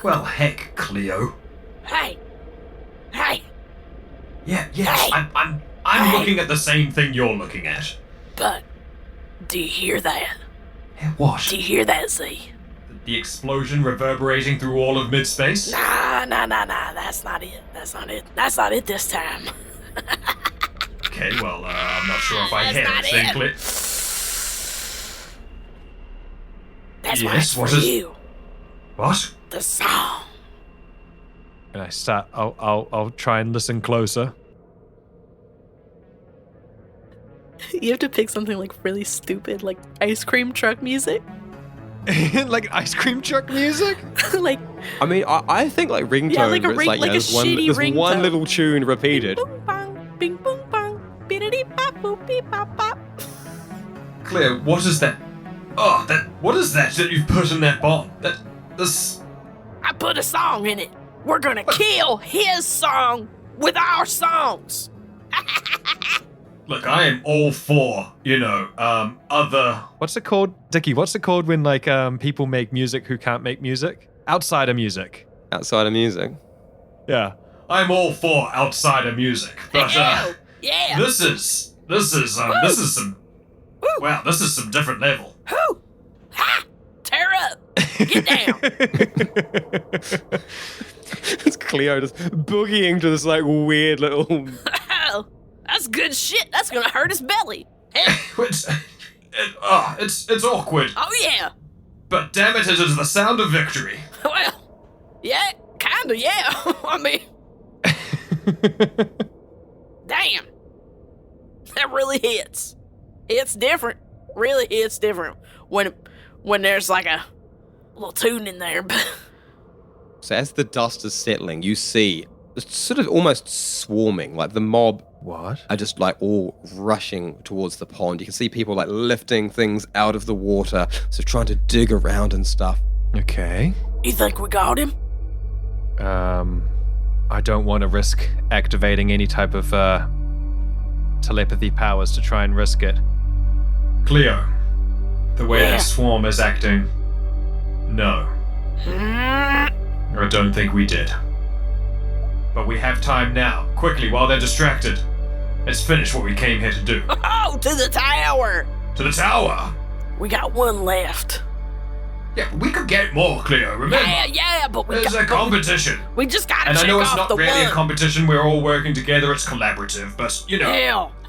Well, heck, Cleo. Hey! Yeah, yes, Hey. I'm looking at the same thing you're looking at. But, do you hear that? What? Do you hear that, Z? The explosion reverberating through all of mid-space? Nah, that's not it. That's not it this time. Okay, well, I'm not sure if I That's hear not the same it. clip. That's Yes, why what it's for is- you. What? The song. And I start. I'll try and listen closer. You have to pick something like really stupid, like ice cream truck music. Like ice cream truck music? Like, I mean, I think like ringtone, Yeah, like a where it's ring- like, like a there's one shitty ringtone. little tune repeated. boom bang, bing boom bang, biddity bop boop beep bop bop. Cleo, what is that? What is that you've put in that bomb? This... I put a song in it. We're gonna kill his song with our songs. Look, I am all for, other... What's it called, Dickie? What's it called when like people make music who can't make music? Outsider music. Outside of music. Yeah. I'm all for outsider music, but, Yeah. this is some... Wow, this is some different level. Who? Ha! Tear up. Get down. It's Cleo just boogieing to this like weird little. That's good shit. That's gonna hurt his belly. It's awkward. Oh yeah. But damn it is the sound of victory. Well, yeah, kinda, yeah. I mean, damn. That really hits. It's different. Really hits different when there's like a little tune in there. So as the dust is settling, you see it's sort of almost swarming, like the mob What? are just like all rushing towards the pond. You can see people like lifting things out of the water, so trying to dig around and stuff. Okay. You think we got him? I don't want to risk activating any type of telepathy powers to try and risk it. Cleo, the way Yeah. the swarm is acting, no. I don't think we did. But we have time now. Quickly, while they're distracted. Let's finish what we came here to do. Oh, to the tower! To the tower! We got one left. Yeah, but we could get more, Cleo, remember? Yeah, but There's a competition. we just gotta And I check know it's off not the really one. a competition, we're all working together, it's collaborative, but, you know,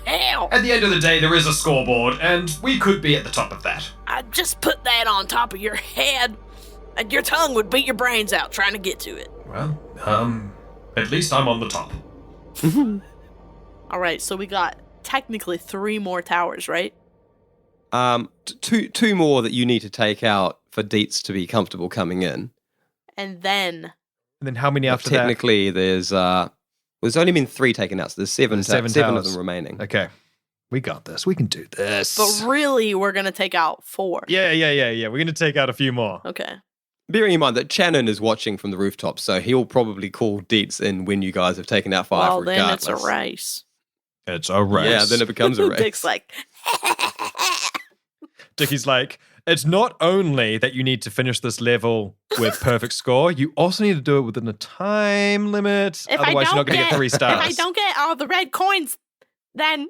Hell. at the end of the day, there is a scoreboard, and we could be at the top of that. I'd just put that on top of your head, and your tongue would beat your brains out trying to get to it. Well, at least I'm on the top. All right, so we got technically 3 more towers, right? Two more that you need to take out for D.E.E.T.Z to be comfortable coming in. And then And then how many after Technically, there's only been 3 taken out, so there's 7 There's 7 of towers. them remaining. that? Okay. We got this. We can do this. but really we're gonna take out 4. Yeah. We're going to take out a few more. Okay. Bearing in mind that Channon is watching from the rooftop, so he'll probably call D.E.E.T.Z in when you guys have taken out 5 Well, then regardless. it's a race. It's a race. Yeah, then it becomes a race. Dick's like, Dickie's like, it's not only that you need to finish this level with perfect score, you also need to do it within a time limit. Otherwise, you're not going to get 3 stars. If I don't get all the red coins, then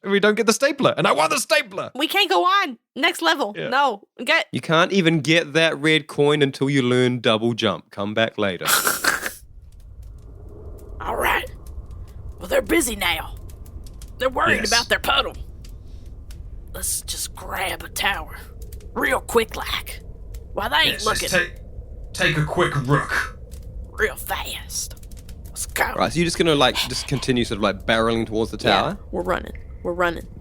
We don't get the stapler, and I want the stapler. we can't go on. Next level. Yeah. No. Get You can't even get that red coin until you learn double jump. Come back later. all right. Well, they're busy now. They're worried Yes. about their puddle. Let's just grab a tower. Real quick like. While they ain't Yes, looking let's take a quick rook. real fast. Let's go. Right, so you're just gonna just continue sort of like barreling towards the tower? Yeah, we're running.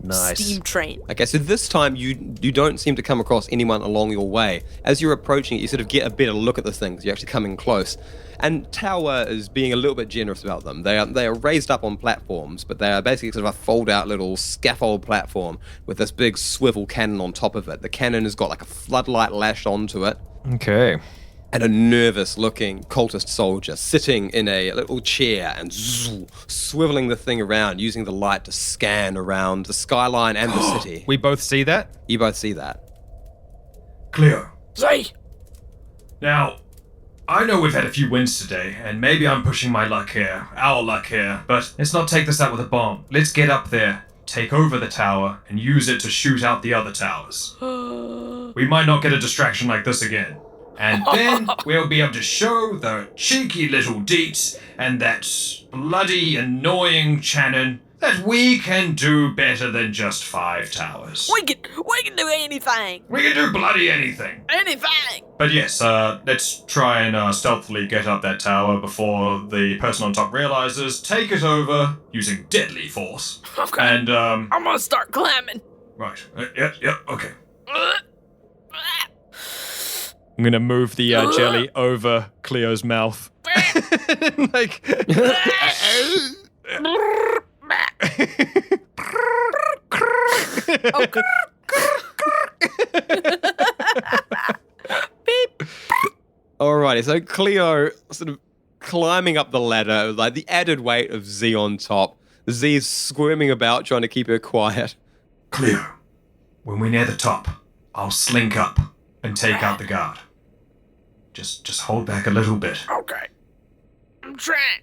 Nice. Steam train. Okay, so this time you don't seem to come across anyone along your way. As you're approaching it, you sort of get a better look at the things. You're actually coming close. And Tower is being a little bit generous about them. They are raised up on platforms, but they are basically sort of a fold-out little scaffold platform with this big swivel cannon on top of it. The cannon has got like a floodlight lashed onto it. Okay. And a nervous-looking cultist soldier sitting in a little chair and swiveling the thing around, using the light to scan around the skyline and the city. We both see that? You both see that. Cleo. Ze! Now, I know we've had a few wins today, and maybe I'm pushing my luck here, our luck here, but let's not take this out with a bomb. Let's get up there, take over the tower, and use it to shoot out the other towers. We might not get a distraction like this again. And then we'll be able to show the cheeky little D.E.E.T.Z and that bloody annoying Channon that we can do better than just 5 towers. We can do anything. We can do bloody anything. Anything. But yes, let's try and stealthily get up that tower before the person on top realizes, take it over using deadly force. Okay. And, I'm gonna start climbing. right. Yeah, okay. I'm going to move the jelly over Cleo's mouth. Like... Beep. Alrighty, so Cleo sort of climbing up the ladder, like the added weight of Z on top. Z's squirming about, trying to keep her quiet. Cleo, when we're near the top, I'll slink up and take out the guard. Just hold back a little bit. Okay. I'm trying.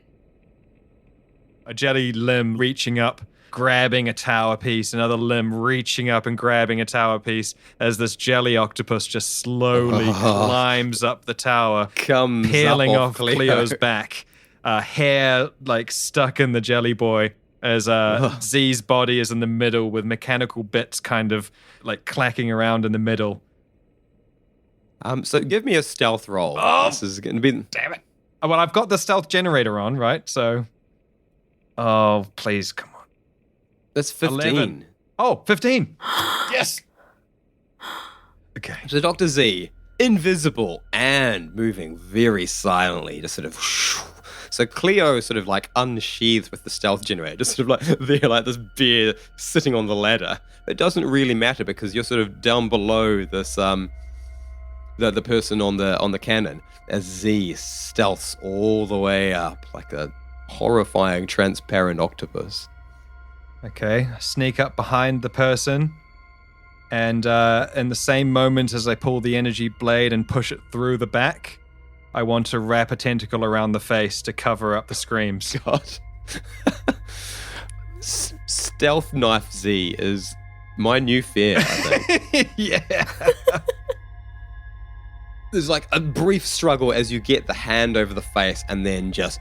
A jelly limb reaching up grabbing a tower piece, another limb reaching up and grabbing a tower piece as this jelly octopus just slowly climbs up the tower, peeling off Cleo's back. Hair like stuck in the jelly boy as Z's body is in the middle with mechanical bits kind of like clacking around in the middle. So give me a stealth roll. This is going to be... Damn it. Well, I've got the stealth generator on, right? So... Oh, please, come on. That's 15. 11. Oh, 15. Yes. Okay. So Dr. Z, invisible and moving very silently, just sort of... So Cleo sort of like unsheathed with the stealth generator, just sort of like there, like this bear sitting on the ladder. It doesn't really matter because you're sort of down below this... The person on the cannon, as Z stealths all the way up like a horrifying transparent octopus. Okay, I sneak up behind the person, and in the same moment as I pull the energy blade and push it through the back, I want to wrap a tentacle around the face to cover up the screams. God. Stealth knife Z is my new fear, I think. Yeah. There's like a brief struggle as you get the hand over the face and then just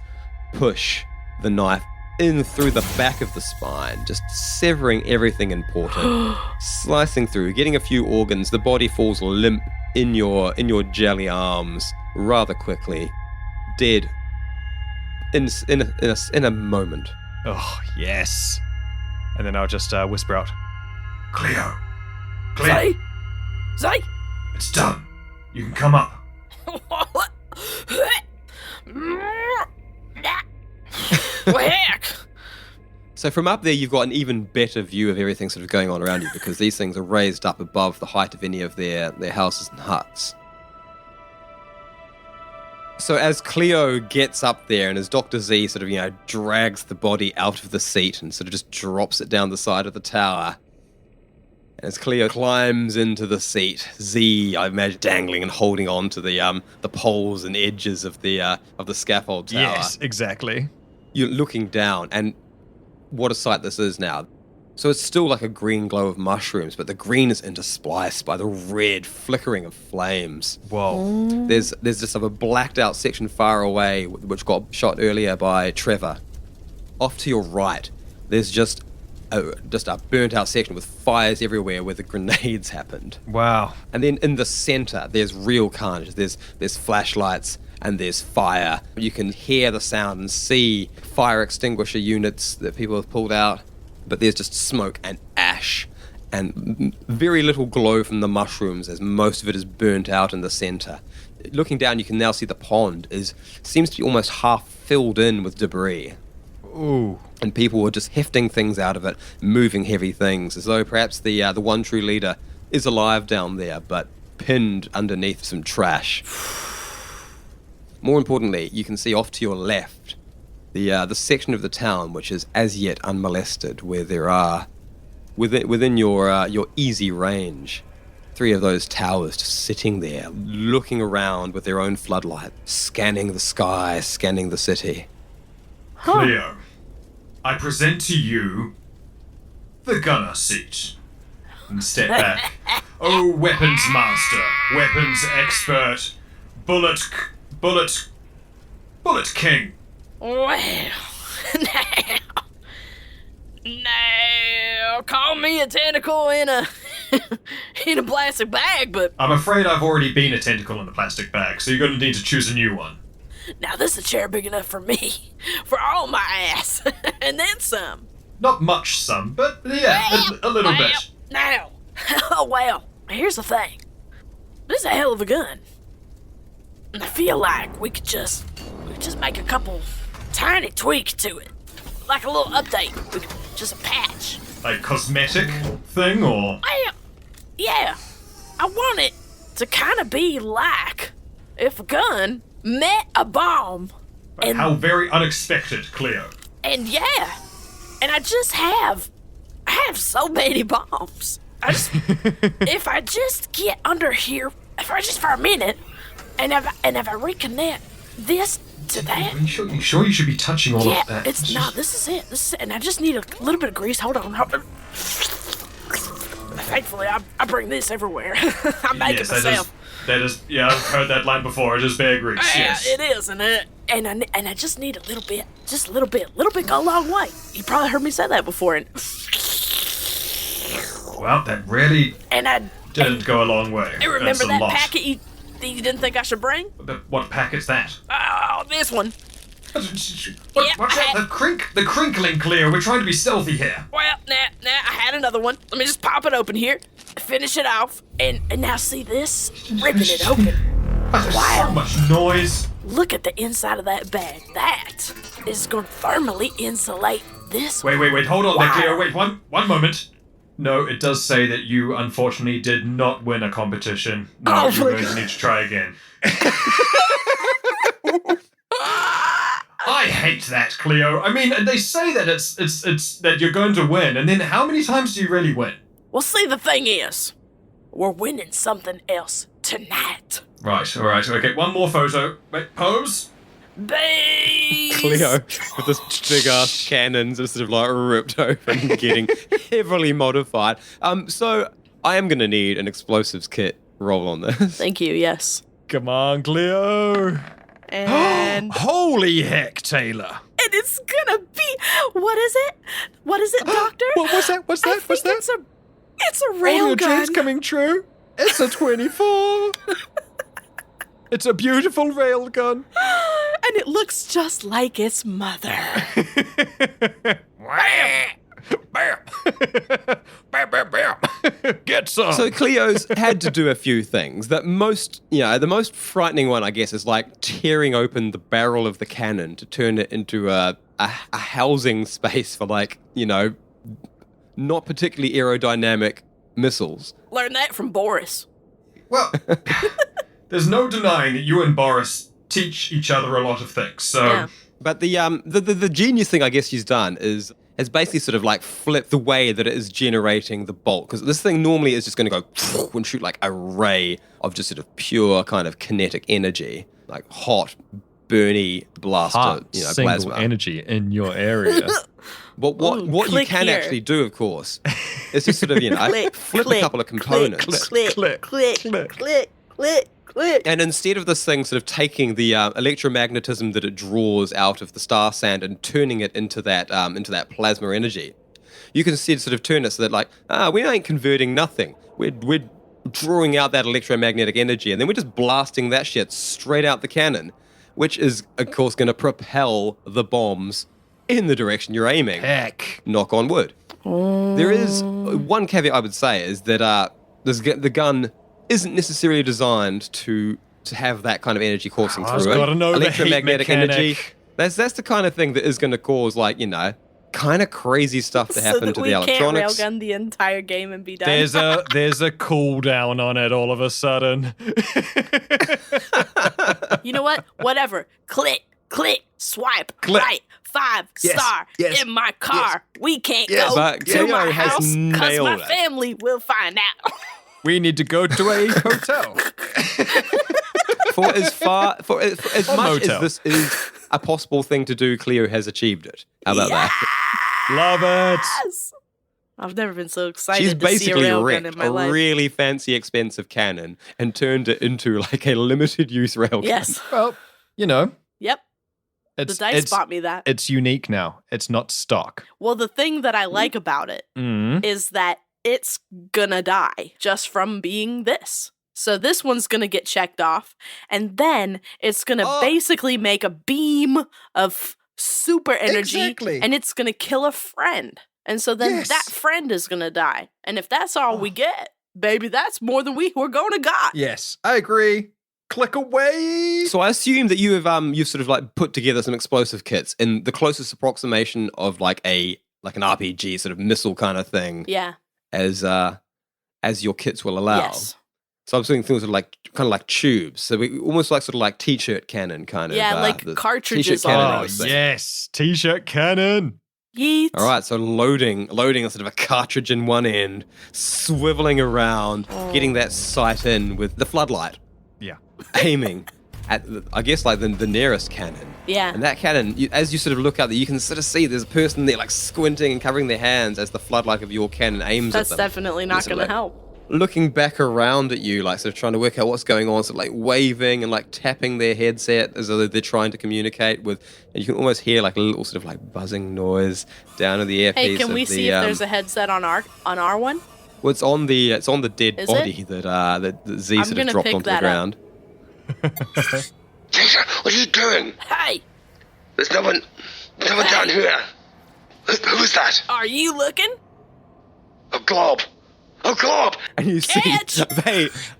push the knife in through the back of the spine, just severing everything important, slicing through, getting a few organs. The body falls limp in your jelly arms rather quickly, dead in a moment. Oh, yes. And then I'll just whisper out, Cleo. Ze? It's done. You can come up. Heck! So from up there, you've got an even better view of everything sort of going on around you because these things are raised up above the height of any of their houses and huts. So as Cleo gets up there and as Dr. Z sort of, drags the body out of the seat and sort of just drops it down the side of the tower, as Cleo climbs into the seat, Z, I imagine, dangling and holding on to the poles and edges of the scaffold tower. Yes, exactly. You're looking down, and what a sight this is now. So it's still like a green glow of mushrooms, but the green is interspliced by the red flickering of flames. Whoa. There's just a blacked out section far away, which got shot earlier by Trevor. Off to your right, there's just a burnt out section with fires everywhere where the grenades happened. Wow. And then in the center, there's real carnage. There's flashlights and there's fire. You can hear the sound and see fire extinguisher units that people have pulled out, but there's just smoke and ash and very little glow from the mushrooms as most of it is burnt out in the center. Looking down, you can now see the pond seems to be almost half filled in with debris. Ooh. And people were just hefting things out of it, moving heavy things, as though perhaps the one true leader is alive down there, but pinned underneath some trash. More importantly, you can see off to your left the section of the town which is as yet unmolested, where there are within your easy range 3 of those towers just sitting there, looking around with their own floodlight, scanning the sky, scanning the city. Cleo, I present to you the gunner seat. And step back. Oh, weapons master, weapons expert, bullet king. Well, now, call me a tentacle in a plastic bag, but... I'm afraid I've already been a tentacle in the plastic bag, so you're going to need to choose a new one. Now this is a chair big enough for me, for all my ass, and then some. Not much some, but yeah, a little bit. Now, well, here's the thing. This is a hell of a gun. And I feel like we could just make a couple tiny tweaks to it. Like a little update, just a patch. Like cosmetic thing, or? Yeah. I want it to kind of be like if a gun met a bomb. And how very unexpected, Cleo. And yeah, and I have so many bombs. If I just get under here, if I just for a minute, and if I reconnect this to that. Are you sure you should be touching all of that? This is it. And I just need a little bit of grease. Hold on. Thankfully, I bring this everywhere. I make it myself. That is, I've heard that line before. It is bear grease, yes. It is, and I just need a little bit. A little bit go a long way. You probably heard me say that before. And well, that really didn't go a long way. I remember that packet you didn't think I should bring? What packet's that? Oh, this one. What's that? The crinkling, Cleo. We're trying to be stealthy here. Well, I had another one. Let me just pop it open here, finish it off, and now see this? Ripping it open. There's so much noise. Look at the inside of that bag. That is going to thermally insulate this. Wait. Hold on there, Cleo. Wait, one moment. No, it does say that you unfortunately did not win a competition. No, you're going to need to try again. I hate that, Cleo. I mean, they say that it's that you're going to win, and then how many times do you really win? Well, see, the thing is, we're winning something else tonight. Right, all right. Okay, one more photo. Wait, pose. Babe! Cleo with this big ass cannon just sort of like ripped open and getting heavily modified. So I am going to need an explosives kit roll on this. Thank you, yes. Come on, Cleo. And holy heck, Taylor. And it's gonna be, what is it, Doctor? What's that? What's that? It's a railgun. All your dreams coming true. It's a 24. It's a beautiful railgun. And it looks just like its mother. Bam! Bam! Get some! So Cleo's had to do a few things. The most frightening one, I guess, is like tearing open the barrel of the cannon to turn it into a housing space for not particularly aerodynamic missiles. Learn that from Boris. Well, there's no denying that you and Boris teach each other a lot of things, so... Yeah. But the genius thing I guess he's done is basically sort of like flip the way that it is generating the bolt. Because this thing normally is just going to go and shoot like a ray of just sort of pure kind of kinetic energy, like hot, burny blaster, plasma. Energy in your area. But what you can actually do, of course, is just sort of, flip a couple of components. Click. And instead of this thing sort of taking the electromagnetism that it draws out of the star sand and turning it into that plasma energy, you can instead sort of turn it so that we ain't converting nothing. We're drawing out that electromagnetic energy and then we're just blasting that shit straight out the cannon, which is, of course, going to propel the bombs in the direction you're aiming. Heck. Knock on wood. There is one caveat I would say is that the gun isn't necessarily designed to have that kind of energy coursing through it. Gotta know electromagnetic the heat mechanic. energy. That's the kind of thing that is going to cause kind of crazy stuff to happen to the electronics. So that we can't railgun the entire game and be done. There's a cooldown on it all of a sudden. You know what? Whatever. Click, swipe, Click. right, 5-star in my car. Yes. We can't Yes. go But to Cleo my has house because my nailed it. family will find out. We need to go to a hotel. For as much motel. as this is a possible thing to do, Cleo has achieved it. How about that? Love it. Yes. I've never been so excited She's to see a basically railgun wrecked in my a life. really fancy, expensive cannon and turned it into like a limited use railgun. Yes. Well, Yep. The dice bought me that. It's unique now. It's not stock. Well, the thing that I like about it is that it's gonna die just from being this. So this one's gonna get checked off, and then it's gonna basically make a beam of super energy, Exactly. and it's gonna kill a friend. And so then that friend is gonna die. And if that's all we get, baby, that's more than we're gonna got. Yes, I agree. Click away. So I assume that you've sort of like put together some explosive kits in the closest approximation of like an RPG sort of missile kind of thing. Yeah. As your kits will allow. Yes. So I'm saying things kind of like tubes. So we almost like sort of like t-shirt cannon kind of. Yeah, like the cartridges t-shirt cannon on I Oh, was saying. yes. T-shirt cannon. Yeet. All right, so loading a sort of a cartridge in one end, swiveling around, getting that sight in with the floodlight. Yeah. Aiming, at, I guess, like the nearest cannon. Yeah. And that cannon, as you sort of look out there, you can sort of see there's a person there like squinting and covering their hands as the floodlight of your cannon aims at them. That's definitely not going to help. Looking back around at you, like sort of trying to work out what's going on, sort of like waving and like tapping their headset as though they're trying to communicate with, and you can almost hear like a little sort of like buzzing noise down in the earpiece. Hey, can we see if there's a headset on our one? Well, it's on the dead body that Z sort of dropped onto the ground. Jason, what are you doing? Hey! There's no one down here. Who's that? Are you looking? A glob. A glob! And you see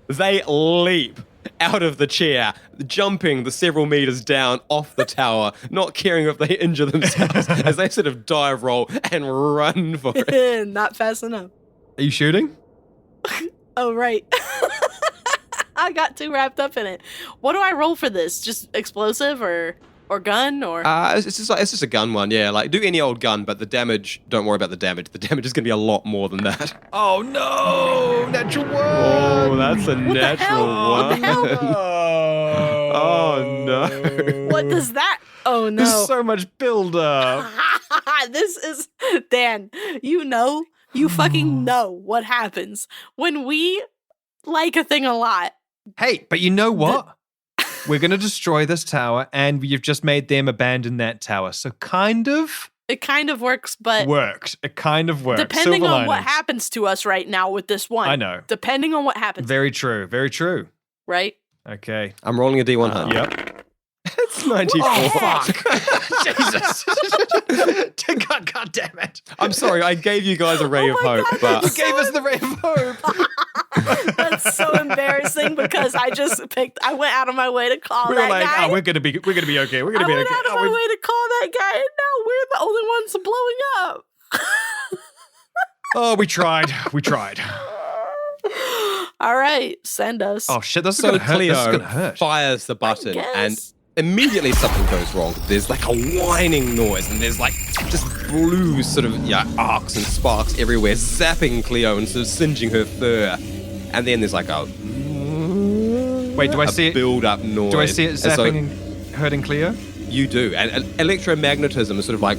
they leap out of the chair, jumping the several meters down off the tower, not caring if they injure themselves as they sort of dive roll and run for it. Not fast enough. Are you shooting? Oh, right. I got too wrapped up in it. What do I roll for this? Just explosive or gun or? It's just a gun one, yeah. Like do any old gun, but the damage. Don't worry about the damage. The damage is going to be a lot more than that. Oh no! Natural one. Oh, that's a natural one. Oh no! What does that? Oh no! There's so much build up. This is Dan. You fucking know what happens when we like a thing a lot. Hey, but you know what? We're going to destroy this tower, and you've just made them abandon that tower. So It kind of works, but... It kind of works. Depending on what happens to us right now with this one. I know. Depending on what happens. Very true. Very true. Right? Okay. I'm rolling a D100. Yep. It's 94. Oh, fuck. Jesus. God damn it. I'm sorry, I gave you guys a ray of hope, but... You gave us the ray of hope. That's so embarrassing because I went out of my way to call that guy. Oh, we're gonna be okay. We're gonna be okay. I went out of my way to call that guy, and now we're the only ones blowing up. Oh, we tried. All right, send us. Oh shit, this is So gonna hurt. Cleo This is gonna hurt. fires the button, guess. and immediately something goes wrong. There's like a whining noise, and there's like just blue sort of arcs and sparks everywhere, zapping Cleo and sort of singeing her fur. And then there's like a Wait, do I see it? Build-up noise. Do I see it zapping and hurting Cleo? You do, and electromagnetism is sort of like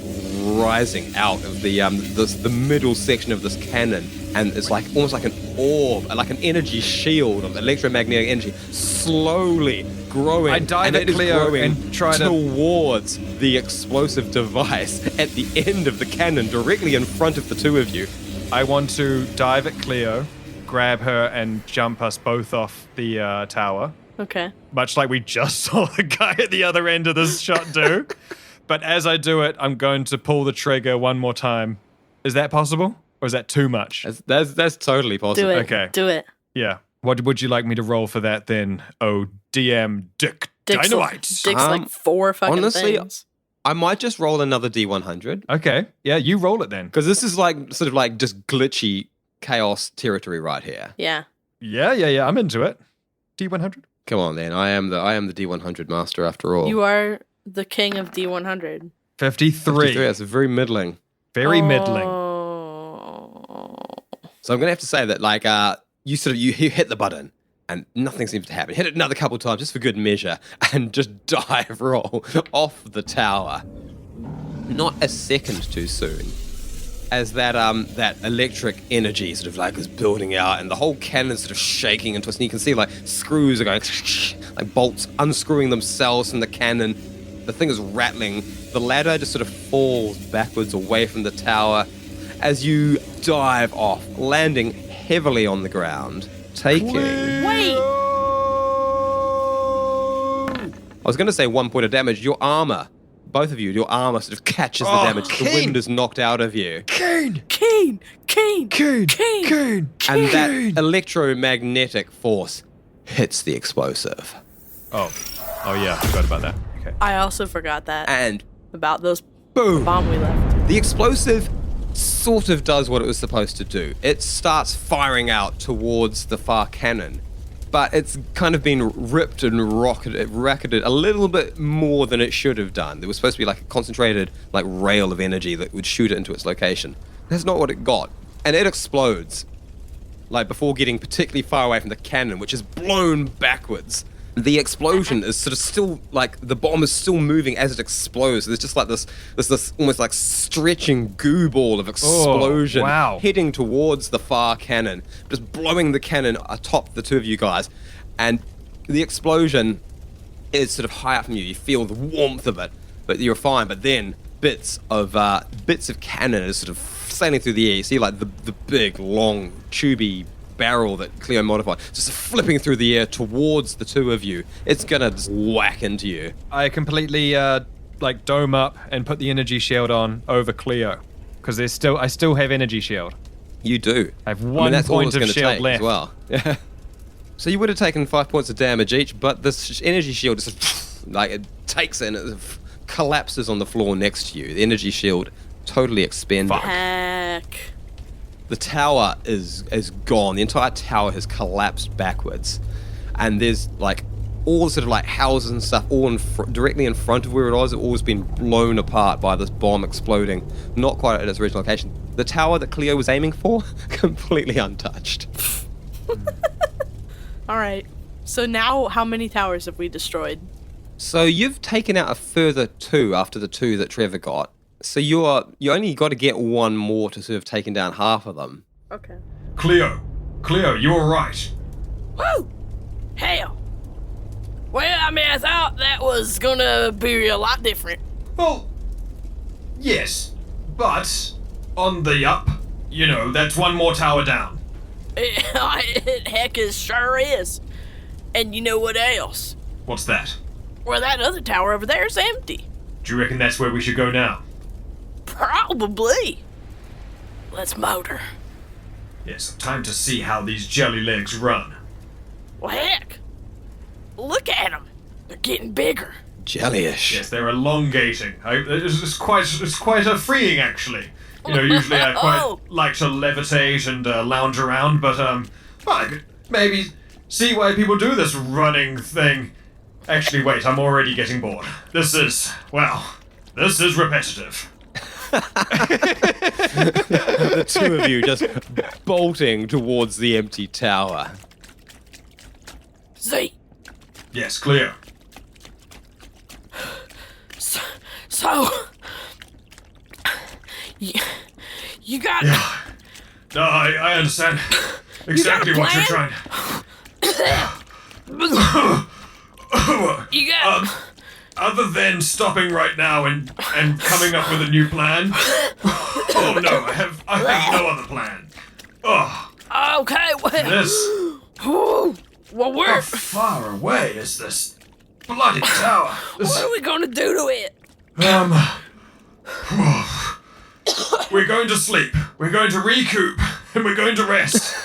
rising out of the middle section of this cannon, and it's like almost like an orb, like an energy shield of electromagnetic energy, slowly growing. I dive at Cleo and try towards the explosive device at the end of the cannon, directly in front of the two of you. I want to dive at Cleo, grab her, and jump us both off the tower. Okay. Much like we just saw the guy at the other end of this shot do. But as I do it, I'm going to pull the trigger one more time. Is that possible? Or is that too much? That's totally possible. Do it. Okay. Do it. Yeah. What would you like me to roll for that then? Oh, DM Dick Dynamite. Dick's like 4 fucking honestly, things. I might just roll another D100. Okay. Yeah, you roll it then. Because this is like sort of like just glitchy chaos territory right here. Yeah. Yeah. I'm into it. D100. Come on, then. I am the D100 master after all. You are the king of D100. 53. That's very middling. Very middling. So I'm gonna have to say that, like, you hit the button and nothing seems to happen. Hit it another couple of times just for good measure, and just dive roll off the tower. Not a second too soon, as that electric energy sort of like is building out, and the whole cannon sort of shaking and twisting. You can see like screws are going, like bolts unscrewing themselves from the cannon. The thing is rattling. The ladder just sort of falls backwards away from the tower as you dive off, landing heavily on the ground, taking... Wait! I was going to say 1 point of damage. Your armor, both of you, your armor sort of catches the damage. The wind is knocked out of you. Kane! And that electromagnetic force hits the explosive. Oh yeah, I forgot about that. Okay. I also forgot that. And about those boom! Bomb we left. The explosive sort of does what it was supposed to do. It starts firing out towards the far cannon, but it's kind of been ripped and racketed a little bit more than it should have done. There was supposed to be like a concentrated like rail of energy that would shoot it into its location. That's not what it got. And it explodes, like before getting particularly far away from the cannon, which is blown backwards. The explosion is sort of still, like, the bomb is still moving as it explodes. There's just like this almost like stretching goo ball of explosion heading towards the far cannon, just blowing the cannon atop the two of you guys. And the explosion is sort of high up from you. You feel the warmth of it, but you're fine. But then bits of cannon is sort of sailing through the air. You see like the big, long, tubey barrel that Cleo modified, just flipping through the air towards the two of you. It's gonna just whack into you. I completely dome up and put the energy shield on over Cleo, because I still have energy shield. You do. I have one point of shield left as well. Yeah. So you would have taken 5 points of damage each, but this energy shield just like it takes it and it collapses on the floor next to you. The energy shield totally expended. Heck. The tower is gone. The entire tower has collapsed backwards. And there's like all sort of like houses and stuff all directly in front of where it was. It's always been blown apart by this bomb exploding. Not quite at its original location. The tower that Cleo was aiming for, completely untouched. All right. So now how many towers have we destroyed? So you've taken out a further 2 after the 2 that Trevor got. So you only got to get 1 more to sort of taken down half of them. Okay. Cleo, you were right. Woo! Hell. Well, I mean, I thought that was gonna be a lot different. Well, yes, but on the up, that's 1 more tower down. It heck is sure is. And you know what else? What's that? Well, that other tower over there is empty. Do you reckon that's where we should go now? Probably. Let's motor. Yes, time to see how these jelly legs run. Well, heck. Look at them. They're getting bigger. Jellyish. Yes, they're elongating. It's quite freeing, actually. Usually I quite like to levitate and lounge around, but I could maybe see why people do this running thing. Actually, wait, I'm already getting bored. This is repetitive. The two of you just bolting towards the empty tower. Z. Yes, Cleo. So you got... Yeah. No, I understand exactly what you're trying. You got... Other than stopping right now and coming up with a new plan. Oh no, I have no other plan. Oh. Okay, well... This... Well, How far away is this bloody tower? What are we gonna do to it? We're going to sleep. We're going to recoup, and we're going to rest.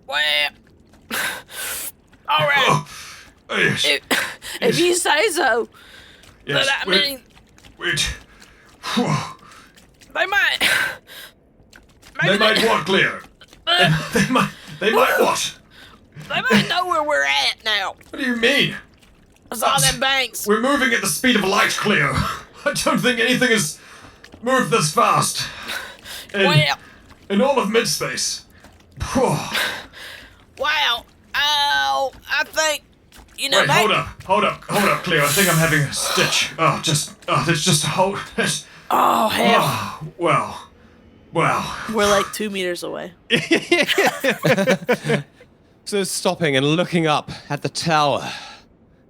Well... Alright. Oh, yes. If you say so. Yes, but I mean... They might... They might what, Cleo? They might what? They might know where we're at now. What do you mean? I saw them banks. We're moving at the speed of light, Cleo. I don't think anything has moved this fast. In all of midspace. Wow. Oh, I think, Wait, hold up, Cleo. I think I'm having a stitch. It's just a hold. Oh, hell. Well. We're like 2 meters away. So stopping and looking up at the tower.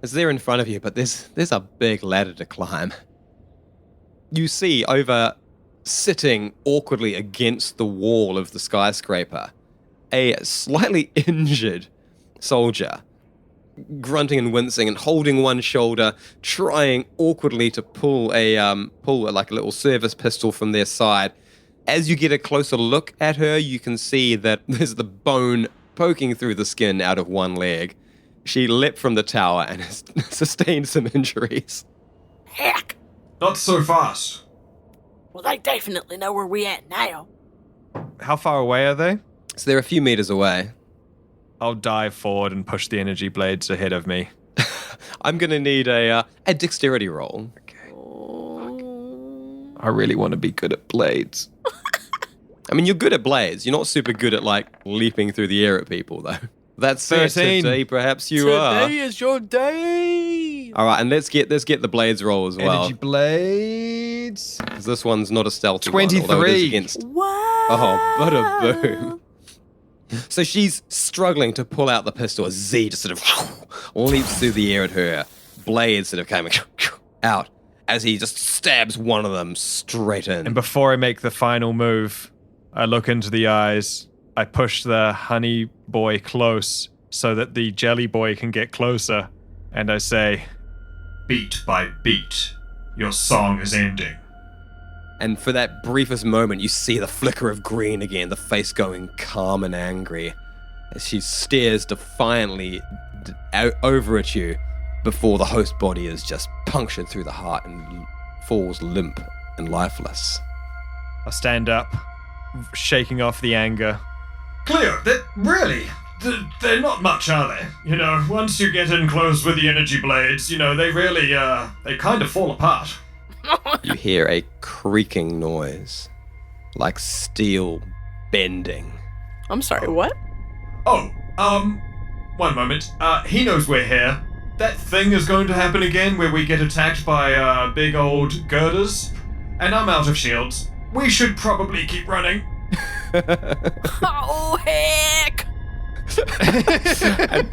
It's there in front of you, but there's a big ladder to climb. You see over sitting awkwardly against the wall of the skyscraper, a slightly injured soldier, grunting and wincing and holding one shoulder, trying awkwardly to pull like a little service pistol from their side. As you get a closer look at her, you can see that there's the bone poking through the skin out of one leg. She leapt from the tower and has sustained some injuries. Heck. Not so fast. Well, they definitely know where we at now. How far away are they? So they're a few meters away. I'll dive forward and push the energy blades ahead of me. I'm going to need a dexterity roll. Okay. I really want to be good at blades. I mean, you're good at blades. You're not super good at, like, leaping through the air at people, though. That's 13. Today, perhaps you are. Today is your day. All right, and let's get the blades roll as well. Energy blades. 'Cause this one's not a stealthy 23. one, although it is against. Wow. Oh, bada boom. So she's struggling to pull out the pistol as Z just sort of leaps through the air at her. Blades sort of coming out as he just stabs one of them straight in. And before I make the final move, I look into the eyes. I push the honey boy close so that the jelly boy can get closer. And I say, Beat by beat, your song is ending. And for that briefest moment, you see the flicker of green again, the face going calm and angry, as she stares defiantly over at you before the host body is just punctured through the heart and falls limp and lifeless. I stand up, shaking off the anger. Cleo, they're not much, are they? You know, once you get in close with the energy blades, you know, they really, they kind of fall apart. You hear a creaking noise, like steel bending. I'm sorry, what? Oh, one moment. He knows we're here. That thing is going to happen again where we get attacked by, big old girders. And I'm out of shields. We should probably keep running. Oh, heck! And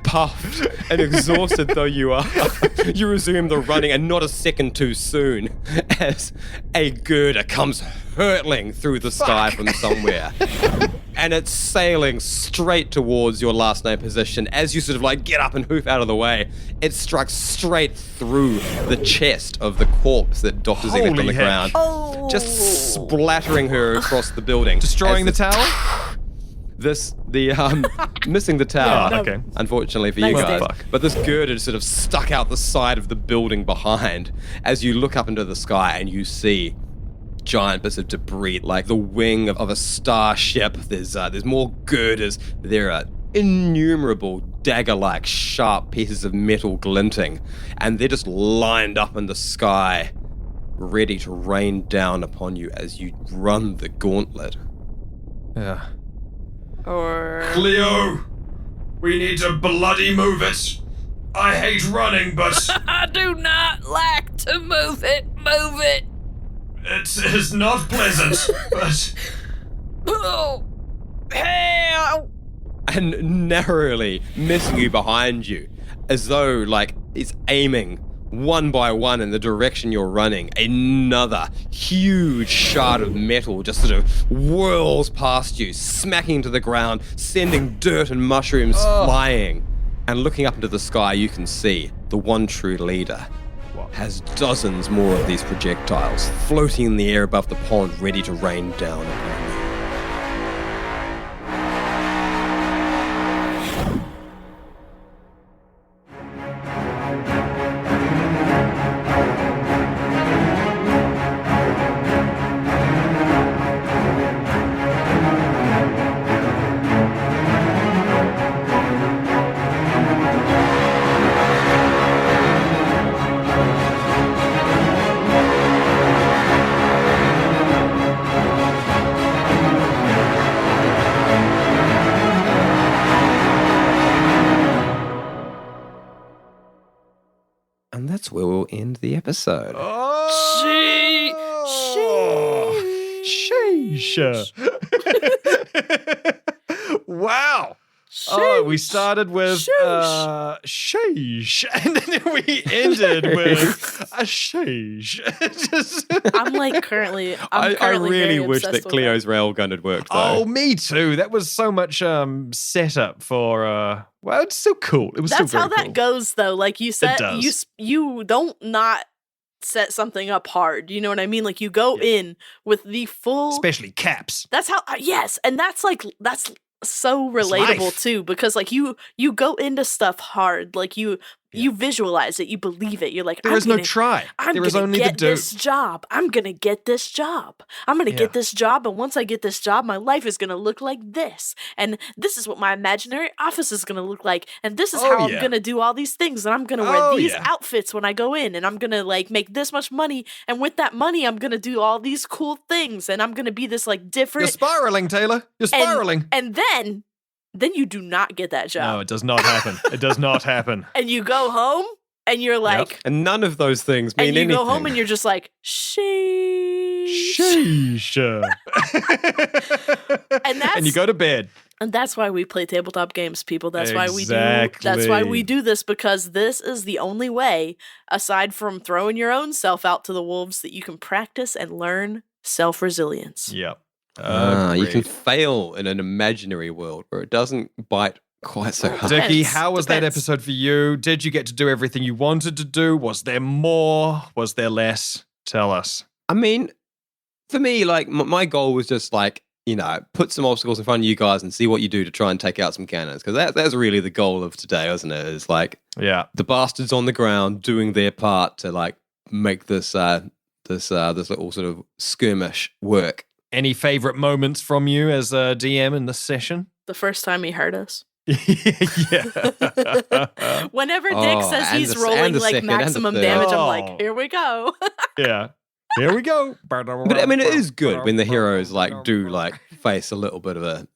puffed and exhausted though you are, you resume the running, and not a second too soon, as a girder comes hurtling through the sky from somewhere. And it's sailing straight towards your last name position. As you sort of like get up and hoof out of the way, it strikes straight through the chest of the corpse that Dr. Z left on the ground, just splattering her across the building. Destroying the tower? Missing the tower. Yeah, okay. Unfortunately for you Nice, guys. Fuck. But this girder sort of stuck out the side of the building behind as you look up into the sky and you see giant bits of debris, like the wing of a starship. There's more girders. There are innumerable dagger-like sharp pieces of metal glinting, and they're just lined up in the sky, ready to rain down upon you as you run the gauntlet. Yeah. Or... Cleo, we need to bloody move it. I hate running, but I do not like to move it. Move it. it is not pleasant, but... Oh, hell. And narrowly missing you behind you, as though, like, it's aiming one by one in the direction you're running. Another huge shard of metal just sort of whirls past you, smacking into the ground, sending dirt and mushrooms flying. And looking up into the sky, you can see the one true leader has dozens more of these projectiles floating in the air above the pond, ready to rain down upon you. And that's where we'll end the episode. Sheesh. Wow. Oh, we started with sheesh, and then we ended with a sheesh. I'm currently I really very wish obsessed that with Cleo's railgun had worked, though. Oh, me too. That was so much setup for. Well, it's still cool. It was. That's still how very that cool. goes, though. Like you said, does. you don't not set something up hard. You know what I mean? Like you go in with the full. Especially caps. That's how. Yes, and that's so relatable life. too, because like you go into stuff hard, like you visualize it, you believe it. You're like, There is no try. There is only the do. This job. I'm gonna get this job. I'm gonna get this job, and once I get this job, my life is gonna look like this, and this is what my imaginary office is gonna look like, and this is how I'm gonna do all these things, and I'm gonna wear these outfits when I go in, and I'm gonna like make this much money, and with that money, I'm gonna do all these cool things, and I'm gonna be this like different. You're spiraling, Taylor. You're spiraling. And then then you do not get that job. No, it does not happen. It does not happen. And you go home and you're like, And none of those things mean anything. And you go home and you're just like, sheesh. And you go to bed. And that's why we play tabletop games, people. That's why we do. Exactly. That's why we do this, because this is the only way, aside from throwing your own self out to the wolves, that you can practice and learn self-resilience. Yep. You can fail in an imaginary world where it doesn't bite quite so hard. Dickie, how was that episode for you? Did you get to do everything you wanted to do? Was there more? Was there less? Tell us. I mean, for me, like, my goal was just like, put some obstacles in front of you guys and see what you do to try and take out some cannons. Because that's really the goal of today, isn't it? Is like, the bastards on the ground doing their part to like make this this little sort of skirmish work. Any favorite moments from you as a DM in this session? The first time he hurt us. Yeah. Whenever Dick says he's rolling like maximum damage, I'm like, here we go. Yeah. Here we go. But I mean, it is good when the heroes like do like face a little bit of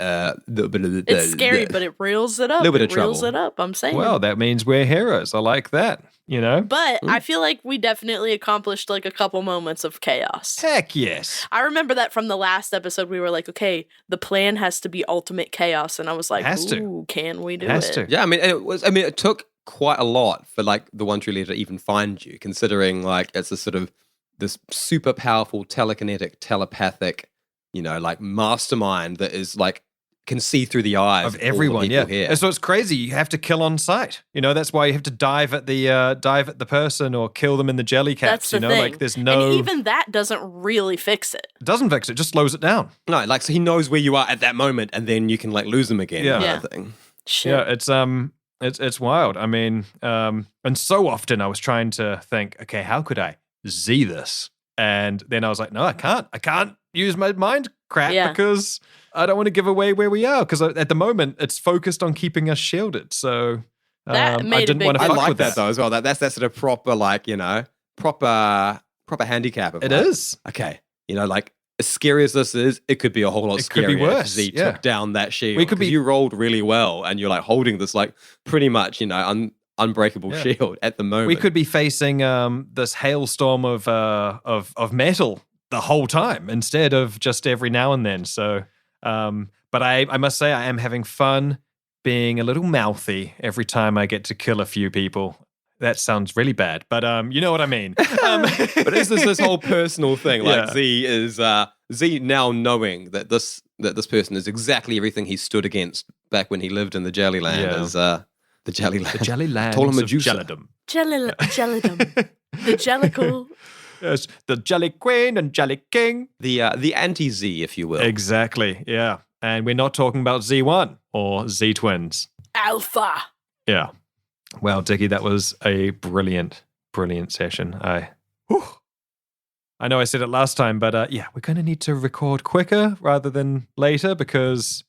It's scary, but it reels it up. Little bit of it reels trouble. it up. I'm saying. Well, that means we're heroes. I like that. But I feel like we definitely accomplished like a couple moments of chaos. Heck yes. I remember that from the last episode. We were like, okay, the plan has to be ultimate chaos, and I was like, ooh, can we do it? Yeah, I mean, it took quite a lot for like the One True Leader to even find you, considering like it's a sort of this super powerful telekinetic, telepathic, like mastermind that is like can see through the eyes of everyone. Here. And so it's crazy. You have to kill on sight. That's why you have to dive at the person or kill them in the jelly caps. That's the thing. Like there's no. And even that doesn't really fix it. It doesn't fix it. Just slows it down. No, like so he knows where you are at that moment, and then you can like lose them again. Yeah. Kind of thing. Shit. Yeah, it's wild. I mean, and so often I was trying to think, okay, how could I Z this? And then I was like, no, I can't. I can't use my mind crap because I don't want to give away where we are. Because at the moment, it's focused on keeping us shielded. So that made I didn't want to I fuck like with that though as well. That's that sort of proper like proper handicap. Of It like, is. Okay, like as scary as this is, it could be a whole lot scarier. Could be worse. If Z took down that shield. We could be. You rolled really well, and you're like holding this like pretty much unbreakable shield at the moment. We could be facing this hailstorm of metal the whole time instead of just every now and then. So, but I must say I am having fun being a little mouthy every time I get to kill a few people. That sounds really bad, but you know what I mean. But is this whole personal thing? Like Z is Z now knowing that this person is exactly everything he stood against back when he lived in the Jellyland. As the Jellyland. The Jellyland. Told him a Jellydom. Jellydom. The Jellicle. Yes, the Jelly Queen and Jelly King. The anti-Z, if you will. Exactly, yeah. And we're not talking about Z1 or Z Twins. Alpha. Yeah. Well, Dickie, that was a brilliant, brilliant session. I know I said it last time, but we're going to need to record quicker rather than later because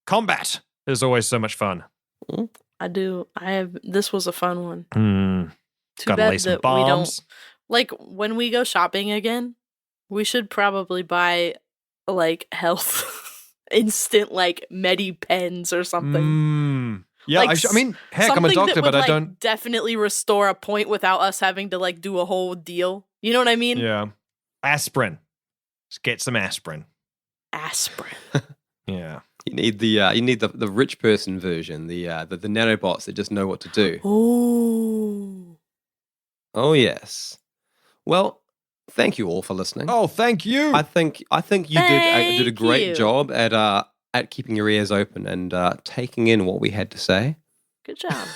combat is always so much fun. I do. This was a fun one. Too Gotta bad lay some that bombs. we don't. Like, when we go shopping again, we should probably buy, like, health, instant, like, medi pens or something. Yeah, like, I mean, heck, I'm a doctor, but I don't... definitely restore a point without us having to, like, do a whole deal. You know what I mean? Yeah. Aspirin. Just get some aspirin. Aspirin. Yeah. You need the rich person version, the nanobots that just know what to do. Ooh. Oh, yes. Well, thank you all for listening. Oh, thank you. I think you did a great job at keeping your ears open and taking in what we had to say. Good job.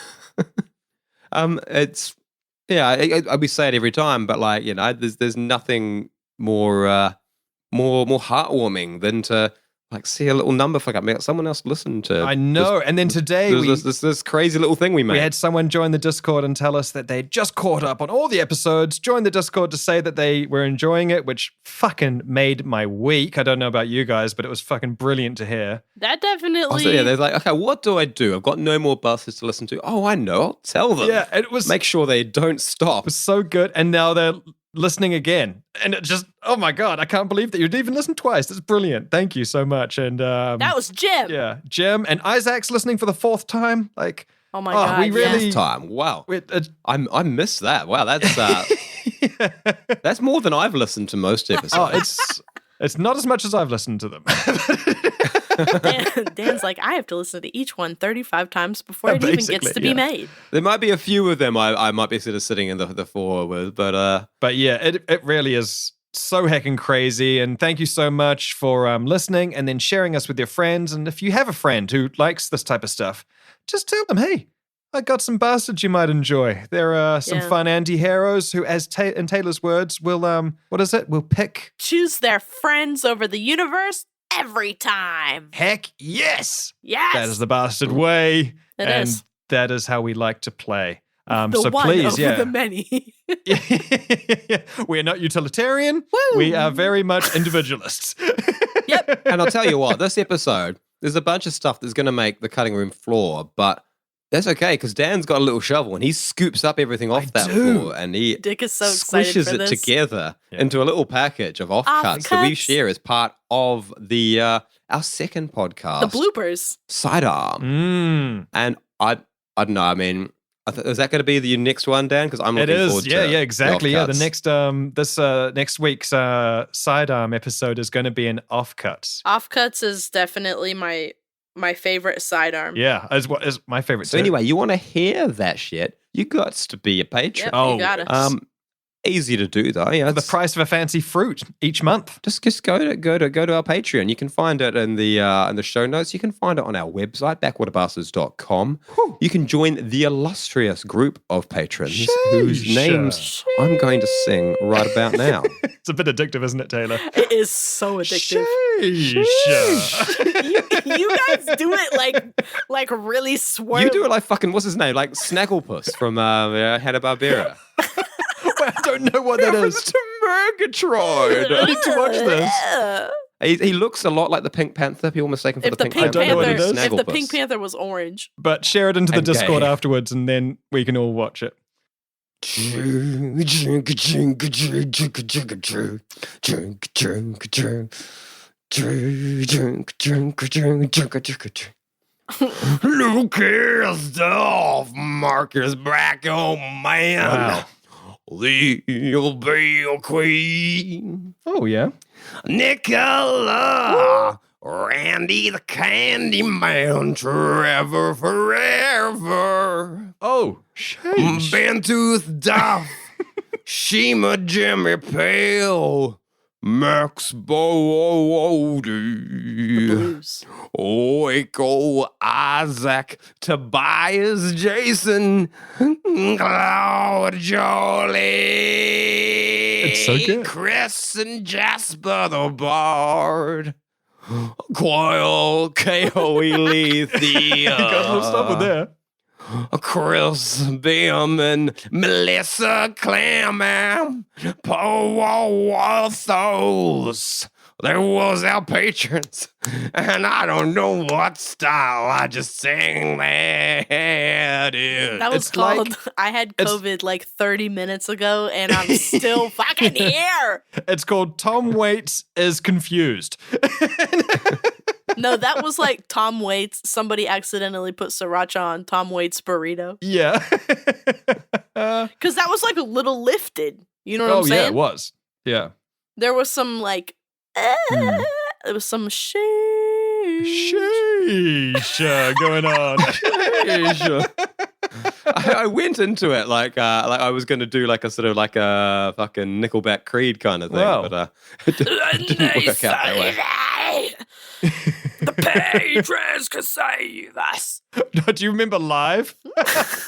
It's we say it every time, but like there's nothing more heartwarming than to like see a little number fuck up. Someone else listened to. I know. And then today this crazy little thing we made. We had someone join the Discord and tell us that they just caught up on all the episodes, joined the Discord to say that they were enjoying it, which fucking made my week. I don't know about you guys, but it was fucking brilliant to hear. That definitely. Also, they're like, okay, what do I do? I've got no more buses to listen to. Oh, I know. I'll tell them. Yeah, it was. Make sure they don't stop. It was so good. And now they're listening again. And it just, oh my God, I can't believe that you'd even listened twice. That's brilliant. Thank you so much. And that was Jim. Yeah, Jim. And Isaac's listening for the 4th time. Like, oh my God, we really... 4th time. Wow. I missed that. Wow, that's that's more than I've listened to most episodes. It's not as much as I've listened to them. Dan's like, I have to listen to each one 35 times before it even gets to be made. There might be a few of them I might be sort of sitting in the 4 with, but yeah, it really is so heckin' crazy. And thank you so much for listening and then sharing us with your friends. And if you have a friend who likes this type of stuff, just tell them, hey, I got some bastards you might enjoy. There are some fun anti-heroes who, as in Taylor's words, will, will choose their friends over the universe every time. Heck yes! Yes! That is the bastard way. It that is how we like to play. The so one please, over the many. We're not utilitarian. Woo! We are very much individualists. Yep. And I'll tell you what, this episode, there's a bunch of stuff that's going to make the cutting room floor, but that's okay, because Dan's got a little shovel and he scoops up everything off that floor and he Dick is so excited squishes for it this. together into a little package of offcuts that we share as part of the our 2nd podcast. The bloopers. Sidearm. And I don't know, I mean, is that going to be the next one, Dan? Because I'm looking forward to yeah, exactly. the next next week's Sidearm episode is going to be an offcuts. Offcuts is definitely my favorite sidearm. Yeah, as my favorite. So anyway, you want to hear that shit? You got to be a patron. Yep, you got it. Easy to do though. Yeah, the price of a fancy fruit each month. Just go to our Patreon. You can find it in the show notes. You can find it on our website, backwaterbastards.com. Whew. You can join the illustrious group of patrons whose names I'm going to sing right about now. It's a bit addictive, isn't it, Taylor? It is so addictive. You guys do it like really swerve. You do it like fucking, what's his name? Like Snagglepuss from Hanna-Barbera. I don't know what that is. To Murgatroyd. I need to watch this. He looks a lot like the Pink Panther. People mistaken for the Pink Panther. I don't know what it is. If the Pink Panther was orange. But share it into the Discord afterwards and then we can all watch it. Luke is off, Marcus back, oh man. Wow. There'll be a queen. Oh, yeah. Nicola, Randy the Candy Man, Trevor forever. Oh, sheesh. Bentooth Duff, Shima Jimmy Pale, Max Bodie, Blues. Oiko Isaac, Tobias Jason, Claude Jolie. It's so good. Chris and Jasper the Bard. Coil, K.O.E. Lethea. You guys stop with there. Chris Beam, Melissa Clam, Pothos. There was our patrons, and I don't know what style I just sang that in. That was called I Had COVID like 30 minutes ago, and I'm still fucking here. It's called Tom Waits is Confused. No, that was like Tom Waits. Somebody accidentally put sriracha on Tom Waits' burrito. Yeah. Because that was like a little lifted. You know what I'm saying? Oh, yeah, it was. Yeah. There was some like, there was some sheesh going on. I went into it like I was going to do like a sort of like a fucking Nickelback Creed kind of thing, but it didn't work out that way. The patrons can save us. Do you remember live?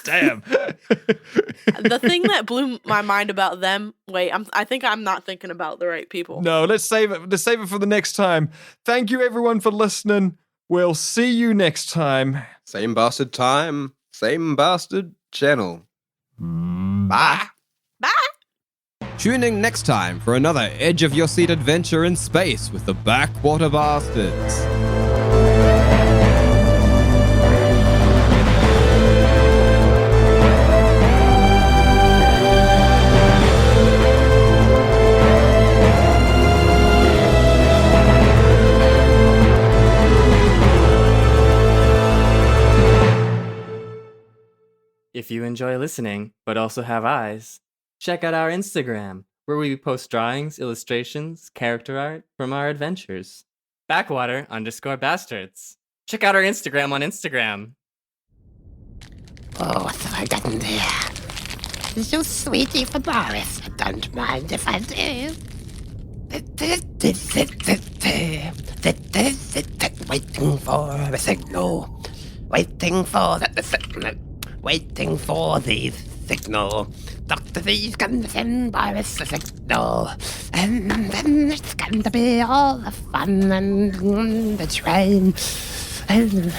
Damn. The thing that blew my mind about them. Wait, I think I'm not thinking about the right people. No, let's save it. Let's save it for the next time. Thank you, everyone, for listening. We'll see you next time. Same bastard time, same bastard channel. Bye. Bye. Tune in next time for another edge of your seat adventure in space with the Backwater Bastards. you enjoy listening, but also have eyes, check out our Instagram, where we post drawings, illustrations, character art from our adventures. Backwater_Bastards. Check out our Instagram on Instagram. Oh, what's I done there? It's so sweetie for Boris. I don't mind if I do. Waiting for a signal. Waiting for the signal. Waiting for the signal. Dr. Z's gonna send Boris a signal. And then it's gonna be all the fun and the train. And